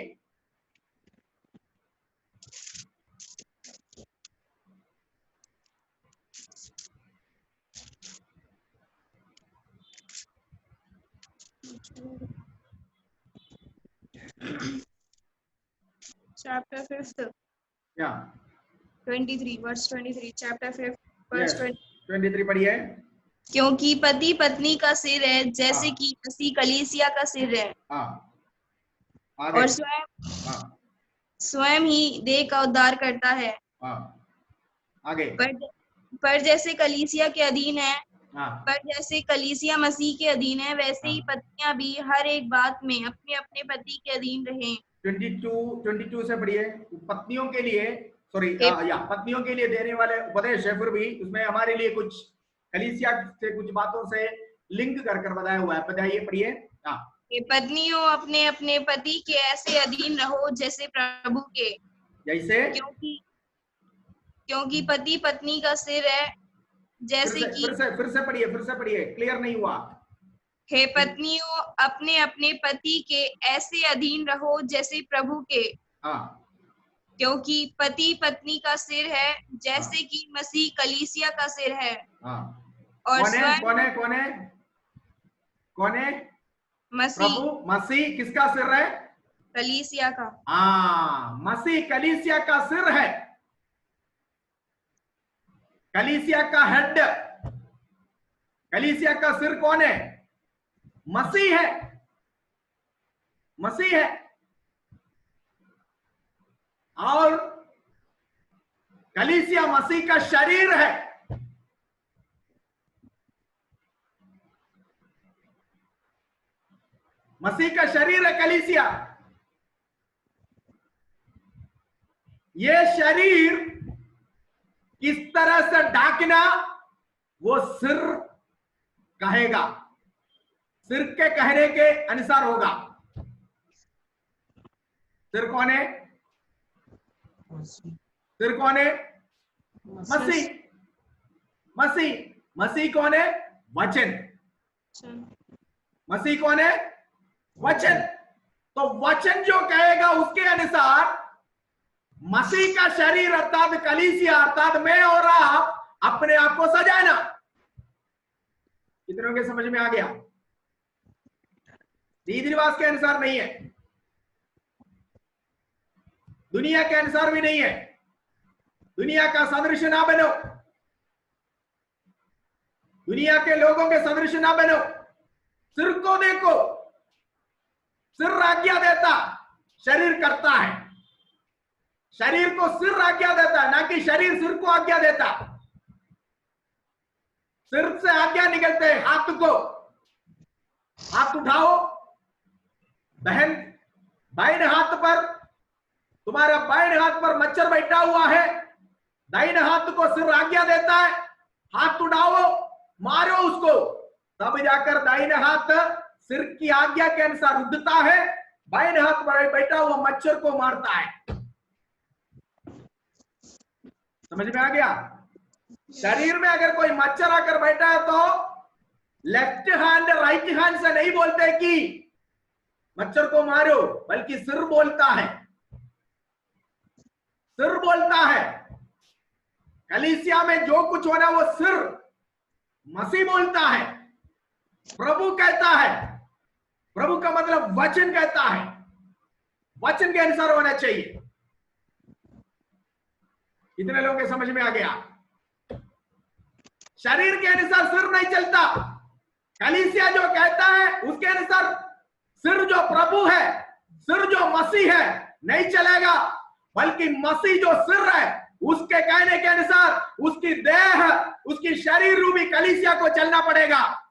Chapter 5, या 23, verse 23, chapter 5, verse 20. 23 पढ़िए। क्योंकि पति पत्नी का सिर है, जैसे हाँ। कि मसीह कलीसिया का सिर है, हाँ, आगे। और स्वयं हाँ, स्वयं ही देह का उद्धार करता है। हाँ, आगे। पर जैसे कलीसिया के अधीन है, हाँ, पर जैसे कलीसिया मसीह के अधीन है, वैसे ही हाँ। पत्नियां भी हर एक बात में अपने अपने पति के अधीन रहें। 22 से पढ़िए। पत्नियों के लिए, सॉरी, हे- या पत्नियों के लिए देने वाले उपदेश है, फिर भी उसमें हमारे लिए कुछ कलीसिया से कुछ बातों से लिंक कर कर बताया हुआ है। बताइए, पढ़िए। हाँ, हे पत्नियों, अपने अपने पति के ऐसे अधीन रहो जैसे प्रभु के, जैसे। क्योंकि पति पत्नी का सिर है, जैसे कि फिर से पढ़िए, क्लियर नहीं हुआ। हे पत्नियों, अपने अपने पति के ऐसे अधीन रहो जैसे प्रभु के, हाँ, क्योंकि पति पत्नी का सिर है, जैसे हाँ, कि मसीह कलीसिया का सिर है, हाँ। और कौन है, स्वयं कौन है, कौन है, कौन है? मसीह प्रभु मसीह किसका सिर है? कलीसिया का। हाँ, मसीह कलीसिया का सिर है, कलीसिया का हेड। कलीसिया का सिर कौन है? मसीह है, मसीह है। और कलीसिया मसीह का शरीर है। मसीह का शरीर है कलीसिया। ये शरीर किस तरह से ढांकना, वो सिर कहेगा, सिर के कहने के अनुसार होगा। सिर कौन है? सिर कौन है? मसीह। मसीह, मसीह कौन है? वचन। मसीह कौन है? वचन। तो वचन जो कहेगा उसके अनुसार मसीह का शरीर अर्थात कलीसिया अर्थात मैं और आप अपने आप को सजाना। कितनों के समझ में आ गया? रीति रिवाज के अनुसार नहीं है, दुनिया के अनुसार भी नहीं है। दुनिया का सदृश ना बनो, दुनिया के लोगों के सदृश ना बनो। सिर को देखो, सिर आज्ञा देता, शरीर करता है। शरीर को सिर आज्ञा देता है, ना कि शरीर सिर को आज्ञा देता। सिर से आज्ञा निकलते हैं हाथ को, हाथ उठाओ। बहन, बाएं हाथ पर, तुम्हारा बाएं हाथ पर मच्छर बैठा हुआ है, दाहिने हाथ को सिर आज्ञा देता है, हाथ उठाओ, मारो उसको। तब जाकर दाहिने हाथ सिर की आज्ञा के अनुसार उड़ता है, बाएं हाथ पर बैठा हुआ मच्छर को मारता है। समझ में आ गया? शरीर में अगर कोई मच्छर आकर बैठा है तो लेफ्ट हैंड राइट हैंड से नहीं बोलते कि मच्छर को मारो, बल्कि सिर बोलता है, सिर बोलता है। कलीसिया में जो कुछ होना वो सिर मसीह बोलता है, प्रभु कहता है। प्रभु का मतलब वचन कहता है, वचन के अनुसार होना चाहिए। कितने लोगों के समझ में आ गया? शरीर के अनुसार सिर नहीं चलता। कलीसिया जो कहता है उसके अनुसार सिर जो प्रभु है, सिर जो मसीह है, नहीं चलेगा, बल्कि मसीह जो सिर है उसके कहने के अनुसार उसकी देह, उसकी शरीर रूपी कलीसिया को चलना पड़ेगा।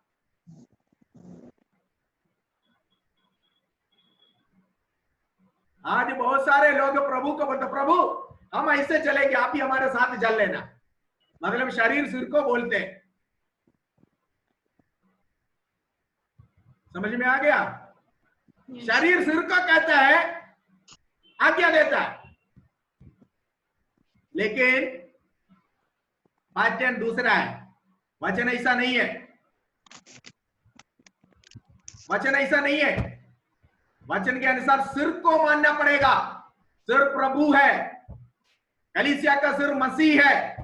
आज बहुत सारे लोग प्रभु को बोलते, प्रभु हम ऐसे चलेंगे, आप ही हमारे साथ चल लेना। मतलब शरीर सिर को बोलते हैं। समझ में आ गया? शरीर सिर को कहता है, आज्ञा देता है, लेकिन वचन दूसरा है। वचन ऐसा नहीं है, वचन ऐसा नहीं है। वचन के अनुसार सिर को मानना पड़ेगा। सिर प्रभु है, कलीसिया का सिर मसीह है।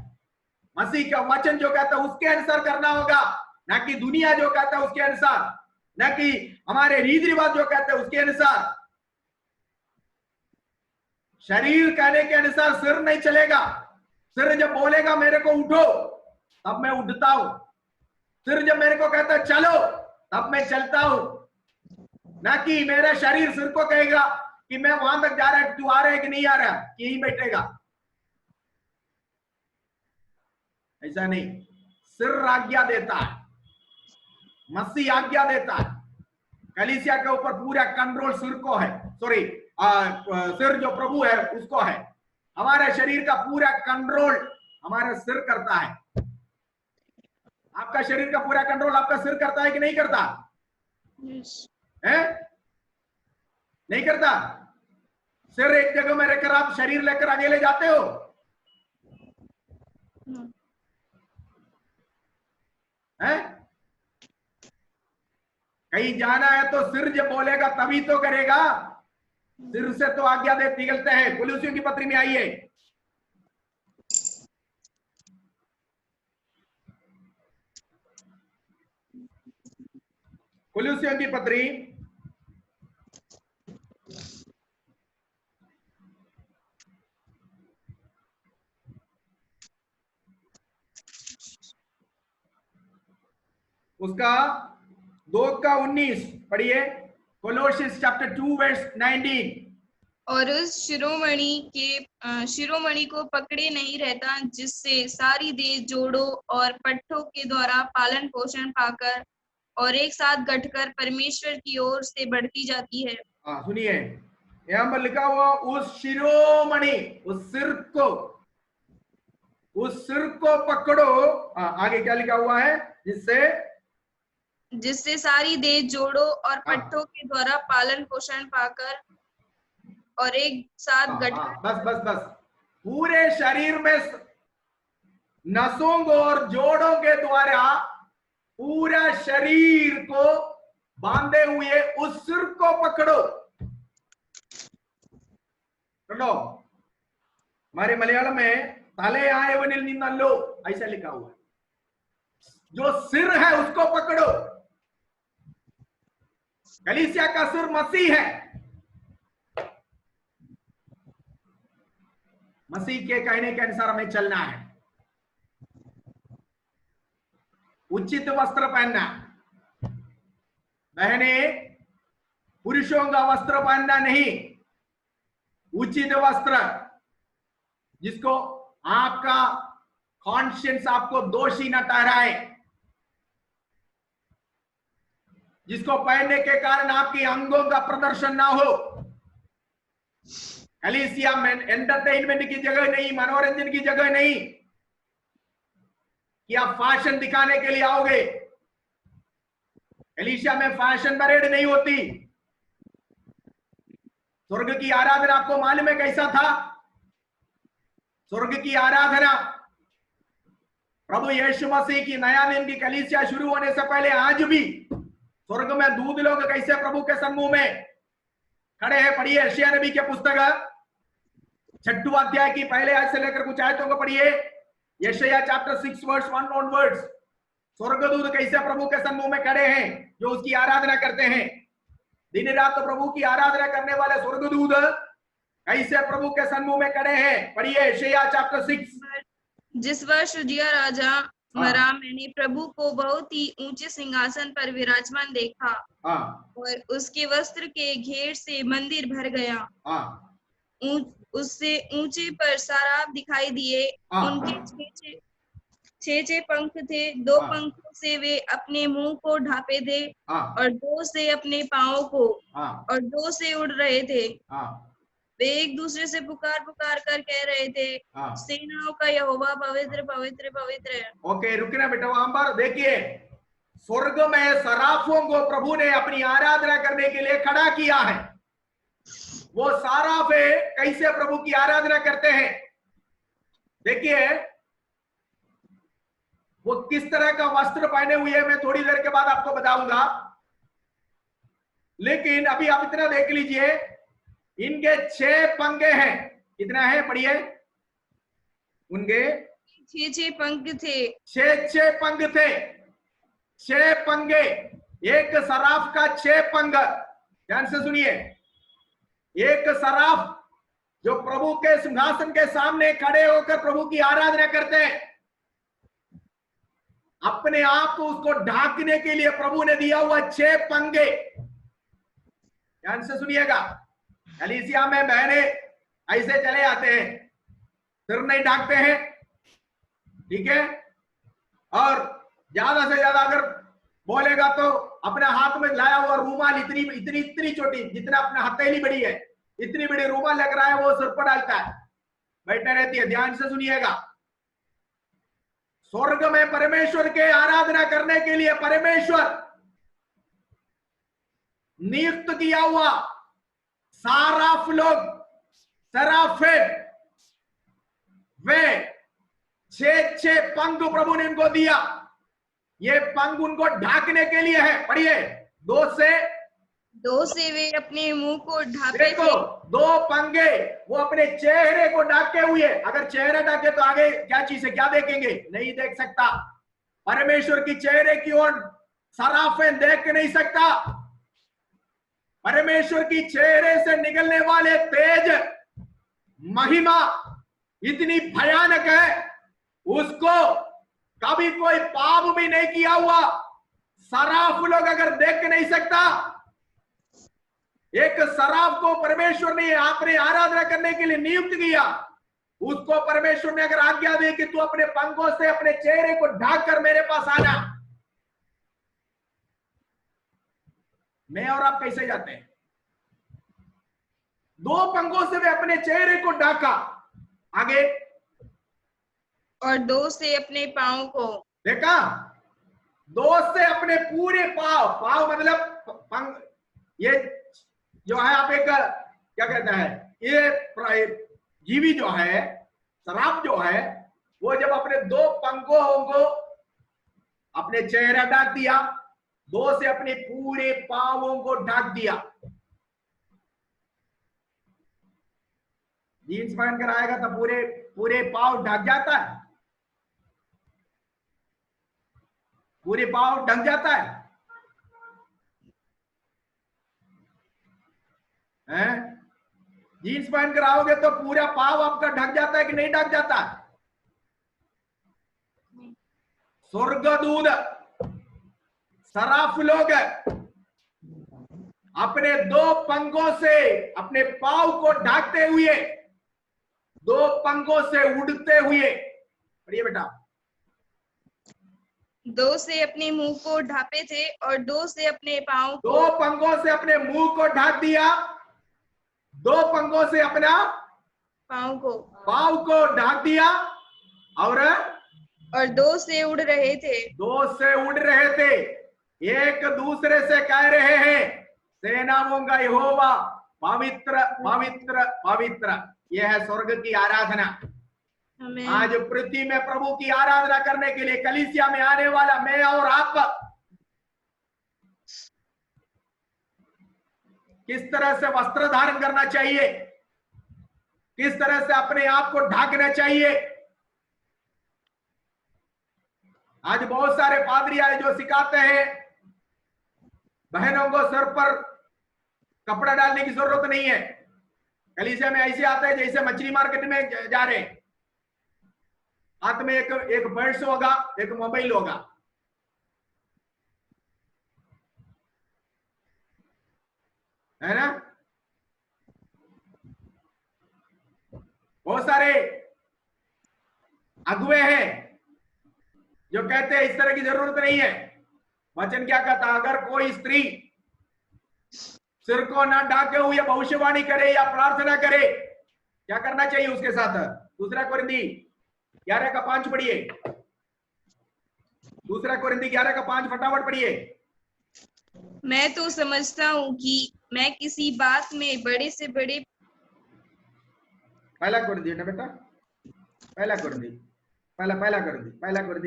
मसीह का वचन जो कहता है उसके अनुसार करना होगा, ना कि दुनिया जो कहता है उसके अनुसार, न कि हमारे रीति रिवाज जो कहते हैं उसके अनुसार। शरीर कहने के अनुसार सिर नहीं चलेगा। सिर जब बोलेगा मेरे को उठो तब मैं उठता हूं। सिर जब मेरे को कहता है चलो तब मैं चलता हूं, ना कि मेरा शरीर सिर को कहेगा कि मैं वहां तक जा रहा है, तू आ रहा है कि नहीं आ रहा, कि यहीं बैठेगा। ऐसा नहीं, सिर आज्ञा देता है, मसीह आज्ञा देता है। कलीसिया के ऊपर पूरा कंट्रोल सिर को है, सॉरी सिर जो प्रभु है उसको है। हमारे शरीर का पूरा कंट्रोल हमारा सिर करता है। आपका शरीर का पूरा कंट्रोल आपका सिर करता है कि नहीं करता? है? नहीं करता। सिर एक जगह में रखकर आप शरीर लेकर आगे ले जाते हो? है? कहीं जाना है तो सिर जब बोलेगा तभी तो करेगा। सिर से तो आज्ञा दे निकलते हैं। कुलुसियों की पत्री में आइए, कुलुसियों की पत्री उसका 2:19 पढ़िए। कोलोसियंस चैप्टर 2 वर्स 19। और उस शिरोमणि को पकड़े नहीं रहता, जिससे सारी देह जोड़ों और पट्टों के द्वारा पालन पोषण पाकर और एक साथ गठकर परमेश्वर की ओर से बढ़ती जाती है। सुनिए, यहाँ पर लिखा हुआ उस शिरोमणि, उस सिर को पकड़ो। आगे क्या लिखा हुआ है? जिससे सारी देह जोड़ों और पट्टों के द्वारा पालन पोषण पाकर और एक साथ गठकर। बस पूरे शरीर में नसों को और जोड़ों के द्वारा पूरा शरीर को बांधे हुए उस सिर को पकड़ो। हमारे मलयालम में तले आयवनिल निन्नल्लो ऐसा लिखा हुआ है। जो सिर है उसको पकड़ो। कलीसिया का सिर मसीह है। मसीह के कहने के अनुसार हमें चलना है। उचित वस्त्र पहनना। बहने, पुरुषों का वस्त्र पहनना नहीं, उचित वस्त्र जिसको आपका कॉन्शियंस आपको दोषी न ठहराए, जिसको पहनने के कारण आपकी अंगों का प्रदर्शन ना हो। कलीसिया में एंटरटेनमेंट की जगह नहीं, मनोरंजन की जगह नहीं कि आप फैशन दिखाने के लिए आओगे। कलीसिया में फैशन परेड नहीं होती। स्वर्ग की आराधना आपको मालूम है कैसा था? स्वर्ग की आराधना प्रभु यीशु मसीह की नया नियम की कलीसिया शुरू होने से पहले आज भी स्वर्ग में दूध लोग कैसे प्रभु के सम्मुख में खड़े हैं। पढ़िए यशायाह नबी के पुस्तक 6वां अध्याय की पहले आयत से लेकर कुछ आयतों को पढ़िए। यशायाह चैप्टर 6 वर्स 1 ऑनवर्ड्स। स्वर्गदूत कैसे प्रभु के सम्मुख में खड़े हैं जो उसकी आराधना करते हैं। दिन रात तो प्रभु की आराधना करने वाले स्वर्गदूत कैसे प्रभु के सम्मुख में खड़े हैं। पढ़िए यशायाह चैप्टर 6। जिस वर्ष उजिया राजा मरा, मैंने प्रभु को बहुत ही ऊंचे सिंहासन पर विराजमान देखा और उसके वस्त्र के घेर से मंदिर भर गया। उससे ऊंचे पर सराब दिखाई दिए। उनके छह पंख थे। 2 पंखों से वे अपने मुंह को ढांपे थे और 2 से अपने पांवों को और 2 से उड़ रहे थे। वे एक दूसरे से पुकार कर कह रहे थे, सेनाओं का यहोवा पवित्र पवित्र पवित्र है। ओके, रुकना बेटा, वहां पर देखिए स्वर्ग में सराफों को प्रभु ने अपनी आराधना करने के लिए खड़ा किया है। वो सराफे कैसे प्रभु की आराधना करते हैं देखिए। वो किस तरह का वस्त्र पहने हुए है मैं थोड़ी देर के बाद आपको बताऊंगा, लेकिन अभी आप इतना देख लीजिए, इनके 6 पंखे हैं। कितना है पढ़िए? उनके 6 पंख थे। 6 पंख थे। 6 पंखे एक सराफ का 6 पंग, ध्यान से सुनिए, एक सराफ जो प्रभु के सिंहासन के सामने खड़े होकर प्रभु की आराधना करते हैं, अपने आप को उसको ढांकने के लिए प्रभु ने दिया हुआ 6 पंगे। ध्यान से सुनिएगा, कलीसिया में बहने ऐसे चले आते हैं, सिर नहीं ढांकते हैं, ठीक है, और ज्यादा से ज्यादा अगर बोलेगा तो अपने हाथ में लाया हुआ रूमाल इतनी इतनी इतनी छोटी, जितना अपना हथेली बड़ी है, इतनी बड़ी रूमाल लग रहा है, वो सिर पर डालता है, बैठे रहती है। ध्यान से सुनिएगा, स्वर्ग में परमेश्वर के आराधना करने के लिए परमेश्वर नियुक्त किया हुआ साराफ लोग, सराफे, वे 6 पंख प्रभु ने इनको दिया। ये पंख उनको ढांकने के लिए है। पढ़िए, 2 से वे अपने मुंह को ढांपे देखो थे। 2 पंगे वो अपने चेहरे को ढाके हुए। अगर चेहरा ढाके तो आगे क्या चीज है, क्या देखेंगे, नहीं देख सकता। परमेश्वर की चेहरे की ओर सराफे देख नहीं सकता। परमेश्वर की चेहरे से निकलने वाले तेज, महिमा इतनी भयानक है, उसको कभी कोई पाप भी नहीं किया हुआ सराफ लोग अगर देख नहीं सकता। एक सराफ को परमेश्वर ने अपने आराधना करने के लिए नियुक्त किया, उसको परमेश्वर ने अगर आज्ञा दी कि तू अपने पंखों से अपने चेहरे को ढाक कर मेरे पास आना, मैं और आप कैसे जाते हैं? 2 पंखों से वे अपने चेहरे को ढाका, आगे, और 2 से अपने पांव को, देखा, 2 से अपने पूरे पाव मतलब पंख, ये जो है आप एक क्या कहता है, ये जीवी जो है, सराफ जो है, वो जब अपने 2 पंखों को अपने चेहरा ढाक दिया, 2 से अपने पूरे पावों को ढाक दिया। जीन्स पहन कर आएगा तो पूरे पाव ढक जाता है, पूरे पाव ढक जाता है, हैं? जीन्स पहन कर आओगे तो पूरा पाव आपका ढक जाता है कि नहीं ढक जाता? स्वर्गदूत, सराफ लोग अपने 2 पंखों से अपने पाव को ढाकते हुए, 2 पंखों से उड़ते हुए, पढ़िए बेटा, 2 से अपने मुंह को ढांपे थे और 2 से अपने पांव को, 2 पंखों से अपने मुंह को ढाक दिया, 2 पंखों से अपना पांव को ढाक दिया, और 2 से उड़ रहे थे। 2 से उड़ रहे थे, एक दूसरे से कह रहे हैं, सेनाओं का यहोवा पवित्र पवित्र पवित्र। यह है स्वर्ग की आराधना। आज पृथ्वी में प्रभु की आराधना करने के लिए कलीसिया में आने वाला मैं और आप किस तरह से वस्त्र धारण करना चाहिए, किस तरह से अपने आप को ढांकना चाहिए। आज बहुत सारे पादरी आए जो सिखाते हैं बहनों को सर पर कपड़ा डालने की जरूरत नहीं है। कलीसिया में ऐसे आते हैं जैसे मछली मार्केट में जा रहे हैं, हाथ में एक पर्स होगा, एक मोबाइल होगा, है ना। बहुत सारे अगुए हैं जो कहते हैं इस तरह की जरूरत नहीं है। वचन क्या कहता, अगर कोई स्त्री सिर को ना ढाके हुए भविष्यवाणी करे या प्रार्थना करे, क्या करना चाहिए उसके साथ? 2 कोरिन्थी 11:5 पढ़िए। 2 कोरिन्थी 11:5 फटाफट पढ़िए। मैं तो समझता हूँ कि मैं किसी बात में बड़े से बड़े, पहला कोरिन्थी ना बेटा, पहला कोरिन्थी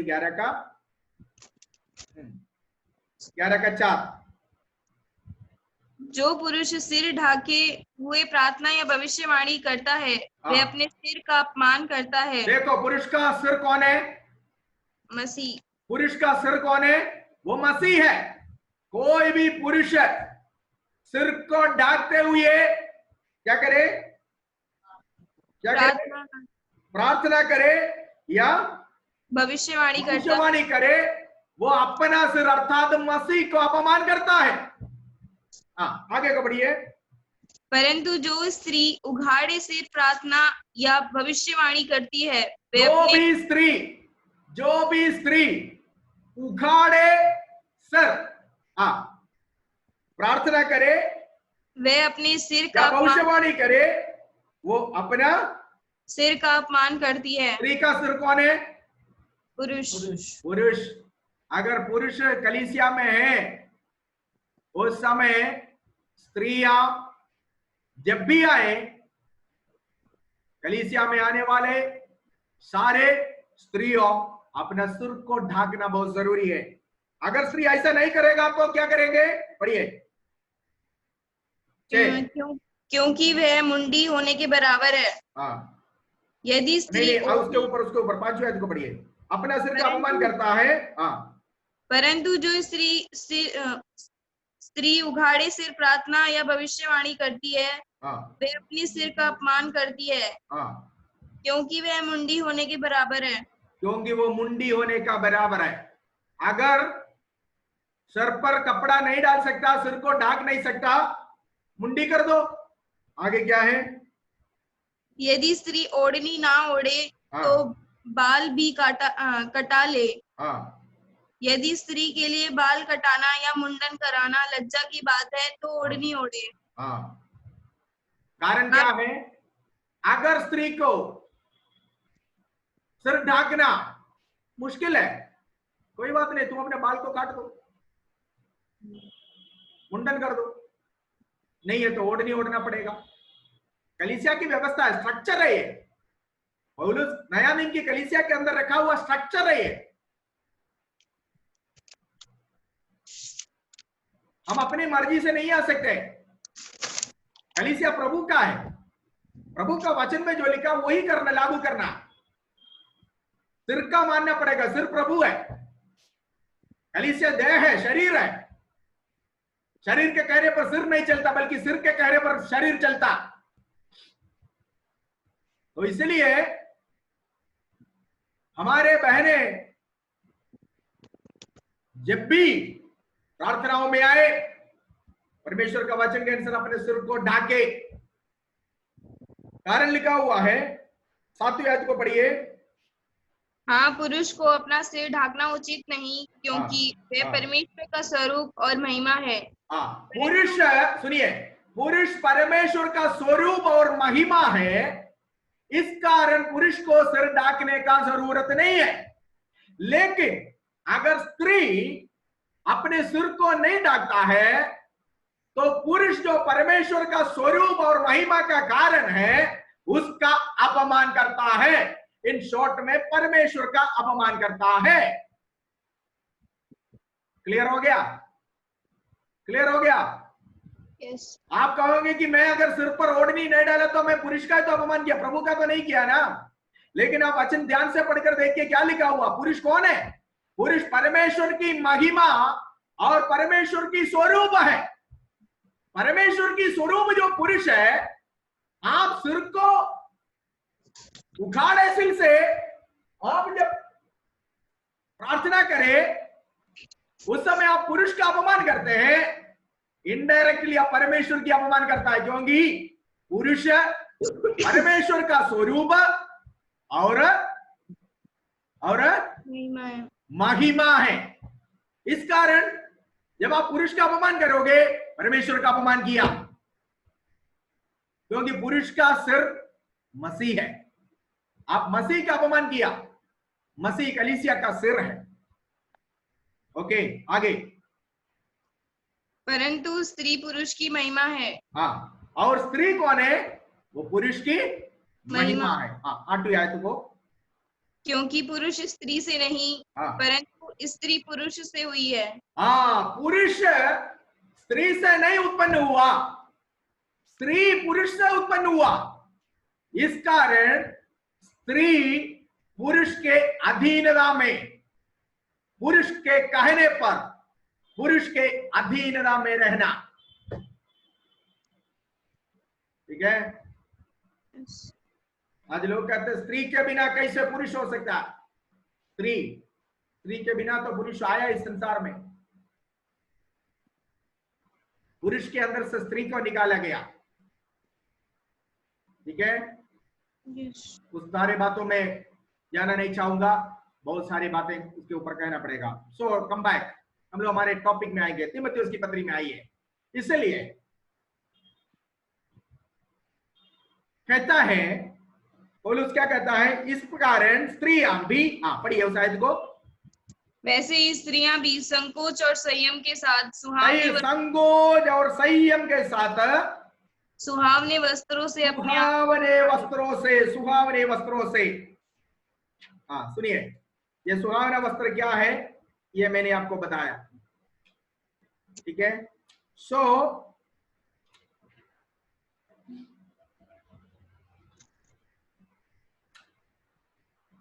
11:4, जो पुरुष सिर ढाके हुए प्रार्थना या भविष्यवाणी करता है, वह अपने सिर का अपमान करता है। देखो, पुरुष का सिर कौन है? मसीह। पुरुष का सिर कौन है? वो मसीह है। कोई भी पुरुष सिर को ढाकते हुए क्या करे, क्या करे, प्रार्थना करे या भविष्यवाणी करे, वो अपना सिर अर्थात मसीह को अपमान करता है। हाँ, आगे को बढ़िए। परंतु जो स्त्री उघाड़े सिर प्रार्थना या भविष्यवाणी करती है, जो भी स्त्री उघाड़े सर प्रार्थना करे, वे अपने सिर का भविष्यवाणी करे, वो अपना सिर का अपमान करती है। स्त्री का सिर कौन है? पुरुष। अगर पुरुष कलीसिया में है, उस समय स्त्रियां जब भी आए, कलीसिया में आने वाले सारे स्त्रियों अपना सिर को ढाकना बहुत जरूरी है। अगर स्त्री ऐसा नहीं करेगा तो क्या करेंगे? पढ़िए। क्योंकि वह मुंडी होने के बराबर है। यदि स्त्री उसके ऊपर 5 आयत को पढ़िए। अपना सिर का अपमान करता है। परंतु जो स्त्री उघाड़े सिर प्रार्थना या भविष्यवाणी करती है, वे अपनी सिर का अपमान करती है, क्योंकि वह मुंडी होने के बराबर है। क्योंकि वो मुंडी होने का बराबर है। अगर सर पर कपड़ा नहीं डाल सकता, सिर को ढाक नहीं सकता, मुंडी कर दो। आगे क्या है? यदि स्त्री ओढ़नी ना ओढ़े तो बाल भी कटा ले। यदि स्त्री के लिए बाल कटाना या मुंडन कराना लज्जा की बात है तो ओढ़नी ओढ़े। कारण क्या है? अगर स्त्री को सिर ढाकना मुश्किल है, कोई बात नहीं, तुम अपने बाल को काट दो, मुंडन कर दो। नहीं है तो ओढ़नी ओढ़ना पड़ेगा। कलीसिया की व्यवस्था है, स्ट्रक्चर है ये। पौलुस नया नियम की कलीसिया के अंदर रखा हुआ स्ट्रक्चर है ये। हम अपनी मर्जी से नहीं आ सकते। कलीसिया प्रभु का है, प्रभु का वचन में जो लिखा वही करना, लागू करना। सिर का मानना पड़ेगा, सिर प्रभु है। कलीसिया देह है, शरीर है। शरीर के कहने पर सिर नहीं चलता, बल्कि सिर के कहने पर शरीर चलता। तो इसलिए हमारे बहने जब भी प्रार्थनाओं में आए, परमेश्वर का वचन के अनुसार अपने सिर को ढाके। कारण लिखा हुआ है, 7वीं आयत को पढ़िए। पुरुष को अपना सिर ढाकना उचित नहीं, क्योंकि वह परमेश्वर का स्वरूप और महिमा है। पुरुष, सुनिए, पुरुष परमेश्वर का स्वरूप और महिमा है, इस कारण पुरुष को सिर ढाकने का जरूरत नहीं है। लेकिन अगर स्त्री अपने सिर को नहीं ढाकता है, तो पुरुष जो परमेश्वर का स्वरूप और महिमा का कारण है, उसका अपमान करता है। इन शॉर्ट में परमेश्वर का अपमान करता है। क्लियर हो गया? क्लियर हो गया? yes. आप कहोगे कि मैं अगर सिर पर ओढ़नी नहीं डाला तो मैं पुरुष का तो अपमान किया, प्रभु का तो नहीं किया ना। लेकिन आप वचन ध्यान से पढ़कर देखिए क्या लिखा हुआ। पुरुष कौन है? पुरुष परमेश्वर की महिमा और परमेश्वर की स्वरूप है। परमेश्वर की स्वरूप जो पुरुष है, आप सिर को उघाड़े सिर से आप जब प्रार्थना करें, उस समय आप पुरुष का अपमान करते हैं। इनडायरेक्टली आप परमेश्वर की अपमान करता है, क्योंकि पुरुष परमेश्वर का स्वरूप और महिमा है। इस कारण जब आप पुरुष का अपमान करोगे, परमेश्वर का अपमान किया, क्योंकि पुरुष का सिर मसीह है। आप मसीह का अपमान किया। मसीह कलीसिया का सिर है। ओके, आगे। परंतु स्त्री पुरुष की महिमा है। और स्त्री कौन है? वो पुरुष की महिमा है। 8वीं आयत को। क्योंकि पुरुष स्त्री से नहीं, परंतु स्त्री पुरुष से हुई है। पुरुष स्त्री से नहीं उत्पन्न हुआ, स्त्री पुरुष से उत्पन्न हुआ। इस कारण स्त्री पुरुष के अधीनता में, पुरुष के कहने पर पुरुष के अधीनता में रहना। ठीक है। आज लोग कहते हैं स्त्री के बिना कैसे पुरुष हो सकता है। स्त्री के बिना तो पुरुष आया इस संसार में, पुरुष के अंदर से स्त्री को निकाला गया। ठीक है। उस सारे बातों में जाना नहीं चाहूंगा, बहुत सारी बातें उसके ऊपर कहना पड़ेगा। सो कम बैक, हम लोग हमारे टॉपिक में आएंगे। तीमुथियुस की पत्री में आइए। इसलिए कहता है पौलुस, क्या कहता है, इस प्रकार स्त्रियां भी, पढ़िए उस आयत को, वैसे ही स्त्रियां भी संकोच और संयम के साथ संकोच और संयम के साथ सुहावने वस्त्रों से सुहावने वस्त्रों से। सुनिए, ये सुहावना वस्त्र क्या है, ये मैंने आपको बताया। ठीक है। सो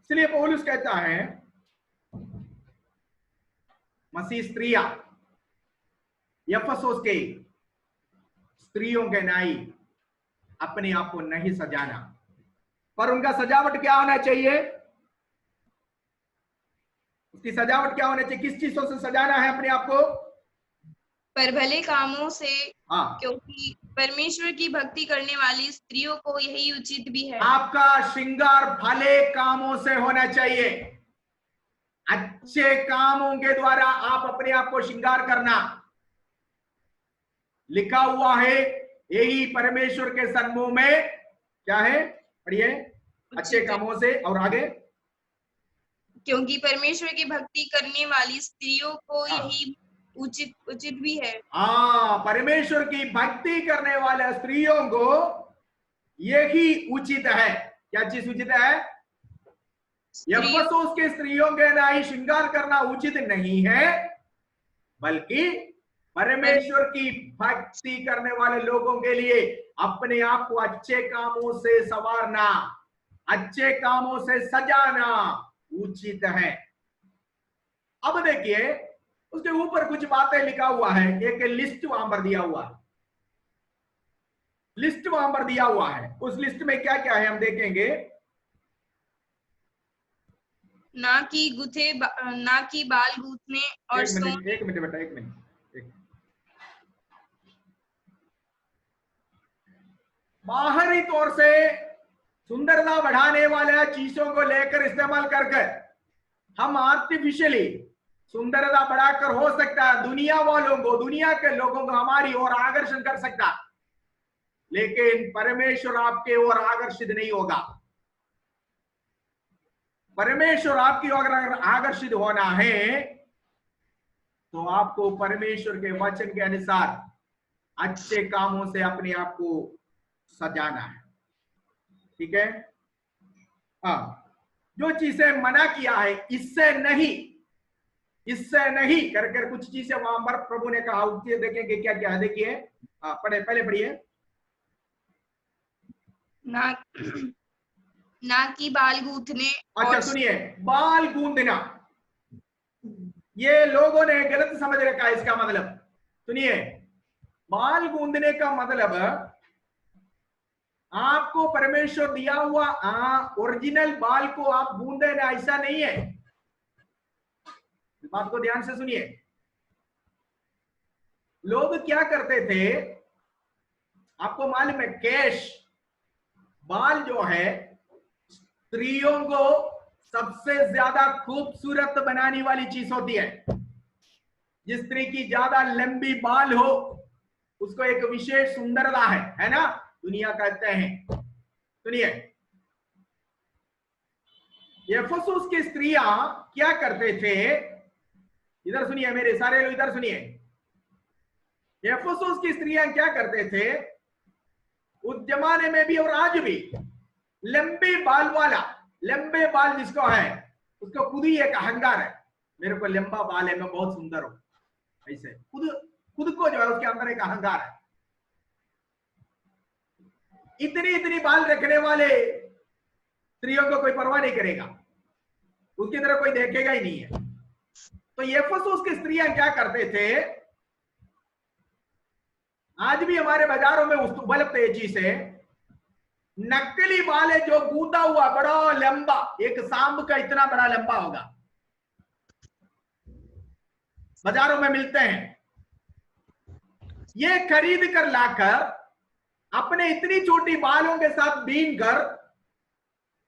इसलिए पौलुस कहता है मसीह स्त्रियां एफेसुस के स्त्रियों के नाई अपने आप को नहीं सजाना, पर उनका सजावट क्या होना चाहिए, उसकी सजावट क्या होना चाहिए, किस चीजों से सजाना है अपने आप को, पर भले कामों से। क्योंकि परमेश्वर की भक्ति करने वाली स्त्रियों को यही उचित भी है। आपका श्रृंगार भले कामों से होना चाहिए। अच्छे कामों के द्वारा आप अपने आप को श्रृंगार करना। लिखा हुआ है यही परमेश्वर के सन्मुख में क्या है, पढ़िए, अच्छे कामों से। और आगे, क्योंकि परमेश्वर की भक्ति करने वाली स्त्रियों को यही उचित भी है। परमेश्वर की भक्ति करने वाले स्त्रियों को यही उचित है। क्या चीज उचित है? एफेसुस के स्त्रियों के नाई श्रृंगार करना उचित नहीं है, बल्कि परमेश्वर की भक्ति करने वाले लोगों के लिए अपने आप को अच्छे कामों से संवारना, अच्छे कामों से सजाना उचित है। अब देखिए, उसके ऊपर कुछ बातें लिखा हुआ है, एक लिस्ट वहां पर दिया हुआ है, लिस्ट वहां पर दिया हुआ है। उस लिस्ट में क्या क्या है हम देखेंगे। ना कि बाल गूंथने और एक मिनट बेटा, एक मिनट। बाहरी तौर से सुंदरता बढ़ाने वाले चीजों को लेकर इस्तेमाल करके हम आर्टिफिशियली सुंदरता बढ़ाकर हो सकता है दुनिया वालों को, दुनिया के लोगों को हमारी ओर आकर्षण कर सकता, लेकिन परमेश्वर आपके ओर आकर्षित नहीं होगा। परमेश्वर आपकी ओर अगर आकर्षित होना है तो आपको परमेश्वर के वचन के अनुसार अच्छे कामों से अपने आप को सजाना है। ठीक है। जो चीजें मना किया है, इससे नहीं कर कर कुछ चीजें वहां पर प्रभु ने कहा, देखेंगे क्या क्या है। देखिए, पहले पढ़िए। ना कि बाल गूंथने। अच्छा सुनिए, बाल गूंथना, ये लोगों ने गलत समझ रखा है इसका मतलब। सुनिए, बाल गूंथने का मतलब आपको परमेश्वर दिया हुआ ओरिजिनल बाल को आप गूंदे ना, ऐसा नहीं है। इस बात को ध्यान से सुनिए। लोग क्या करते थे, आपको मालूम है, केश, बाल जो है स्त्रियों को सबसे ज्यादा खूबसूरत बनाने वाली चीज होती है। जिस स्त्री की ज्यादा लंबी बाल हो उसको एक विशेष सुंदरता है ना, दुनिया कहते हैं। सुनिए, एफेसुस की स्त्रियां क्या करते थे, इधर सुनिए मेरे सारे लोग, इधर सुनिए। एफेसुस की स्त्रियां क्या करते थे उस जमाने में भी और आज भी, लंबे बाल वाला, लंबे बाल जिसको है उसको खुद ही एक अहंकार है, मेरे को लंबा बाल है, मैं बहुत सुंदर हूं, ऐसे खुद को जो है उसके अंदर एक अहंकार है। इतनी बाल रखने वाले स्त्रियों को कोई परवाह नहीं करेगा, उसकी तरफ कोई देखेगा ही नहीं है। तो एफेसुस की स्त्रियां क्या करते थे, आज भी हमारे बाजारों में उपलब्ध तेजी से नकली बाल है जो गूंदा हुआ बड़ा लंबा, एक सांप का इतना बड़ा लंबा होगा, बाजारों में मिलते हैं। ये खरीद कर लाकर अपने इतनी छोटी बालों के साथ बीन कर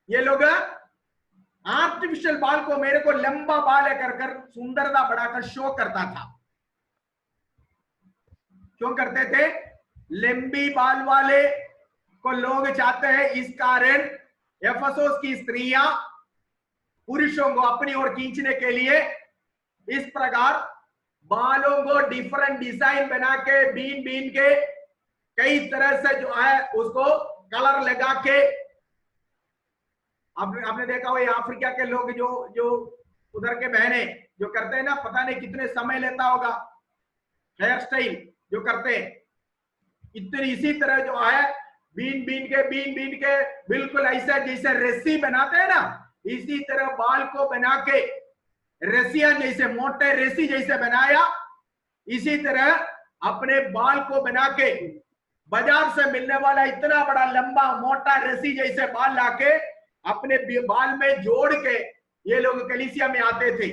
ये लोग आर्टिफिशियल बाल को, मेरे को लंबा बाल है कर कर सुंदरता बढ़ाकर शो करता था। क्यों करते थे? लंबी बाल वाले को लोग चाहते हैं, इस कारण एफेसुस की स्त्रियां पुरुषों को अपनी ओर खींचने के लिए इस प्रकार बालों को डिफरेंट डिजाइन बना के बीन बीन के कई तरह से जो है उसको कलर लगा के, आपने देखा हो अफ्रीका के लोग जो उधर के बहने जो करते हैं ना, पता नहीं कितने समय लेता होगा हेयर स्टाइल जो करते हैं, इतनी इसी तरह जो है बीन बीन के बिल्कुल ऐसा जैसे रस्सी बनाते हैं ना, इसी तरह बाल को बना के रस्सियां जैसे मोटे रस्सी जैसे बनाया, इसी तरह अपने बाल को बना के बाजार से मिलने वाला इतना बड़ा लंबा मोटा रस्सी जैसे बाल लाके अपने बाल में जोड़ के ये लोग कलीसिया में आते थे।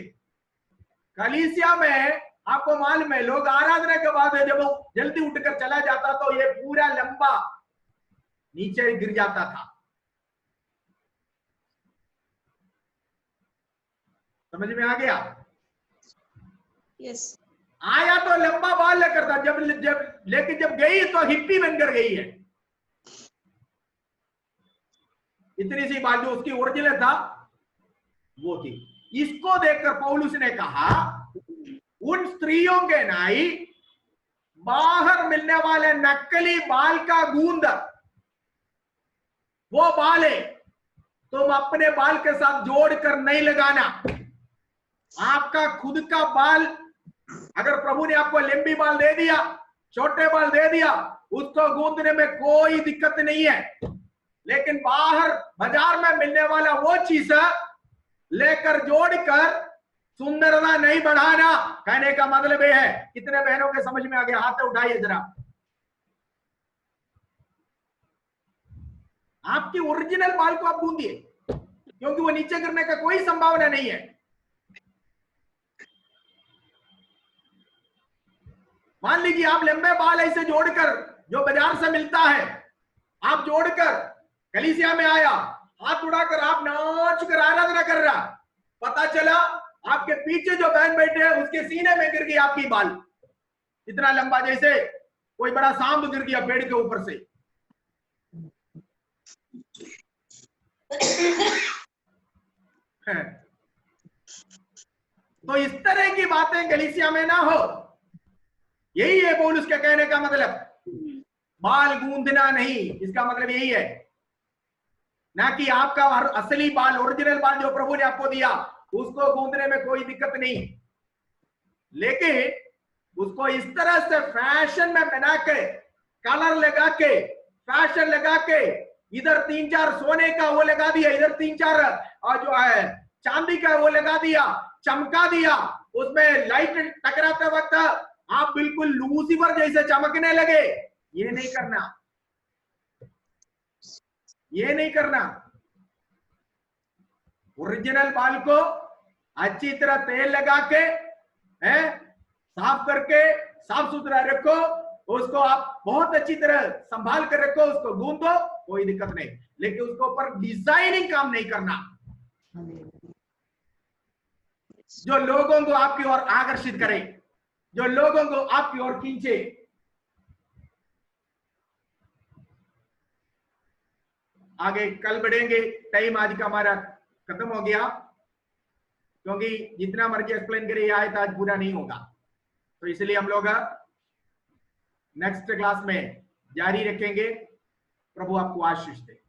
कलीसिया में आपको मालूम है, लोग आराधना के बाद जब वो जल्दी उठकर चला जाता तो ये पूरा लंबा नीचे गिर जाता था। समझ में आ गया? यस। आया तो लंबा बाल लेकर था, लेकिन जब गई तो हिप्पी बनकर गई है। इतनी सी बाल जो उसकी ओरिजिनल था वो थी। इसको देखकर पौलुस ने कहा, उन स्त्रियों के नाई बाहर मिलने वाले नकली बाल का गूंद वो बाल है, तुम अपने बाल के साथ जोड़कर नहीं लगाना। आपका खुद का बाल, अगर प्रभु ने आपको लंबी बाल दे दिया, छोटे बाल दे दिया, उसको गूंदने में कोई दिक्कत नहीं है, लेकिन बाहर बाजार में मिलने वाला वो चीज लेकर जोड़कर सुंदरता नहीं बढ़ाना। कहने का मतलब यह है, कितने बहनों के समझ में आ गया? हाथ उठाइए जरा। आपकी ओरिजिनल बाल को आप गूंदिए, क्योंकि वो नीचे गिरने का कोई संभावना नहीं है। मान लीजिए आप लंबे बाल ऐसे जोड़कर, जो बाजार से मिलता है, आप जोड़कर कलीसिया में आया, हाथ उड़ाकर आप नाच कर आराधना कर रहा, पता चला आपके पीछे जो बहन बैठे हैं उसके सीने में गिर गई आपकी बाल, इतना लंबा जैसे कोई बड़ा सांप गिर गया पेड़ के ऊपर से। तो इस तरह की बातें कलीसिया में ना हो, यही है पौलुस के कहने का मतलब। बाल गूंदना नहीं, इसका मतलब यही है, ना कि आपका असली बाल, ओरिजिनल बाल जो प्रभु ने आपको दिया उसको गूंदने में कोई दिक्कत नहीं, लेकिन उसको इस तरह से फैशन में बना के, कलर लगा के, फैशन लगा के, इधर 3-4 सोने का वो लगा दिया, इधर 3-4 और जो है चांदी का वो लगा दिया, चमका दिया, उसमें लाइट टकराते वक्त आप बिल्कुल लूसीफर जैसे चमकने लगे। ये नहीं करना, ये नहीं करना। ओरिजिनल बाल को अच्छी तरह तेल लगा के साफ करके साफ सुथरा रखो, उसको आप बहुत अच्छी तरह संभाल कर रखो, उसको गूंदो, कोई दिक्कत नहीं, लेकिन उसके ऊपर डिजाइनिंग काम नहीं करना जो लोगों को आपकी ओर आकर्षित करे, जो लोगों को आपकी ओर खींचे। आगे कल बढ़ेंगे, टाइम आज का हमारा खत्म हो गया, क्योंकि जितना मर्जी एक्सप्लेन करे आयत आज पूरा नहीं होगा, तो इसलिए हम लोग नेक्स्ट क्लास में जारी रखेंगे। प्रभु आपको आशीष दे।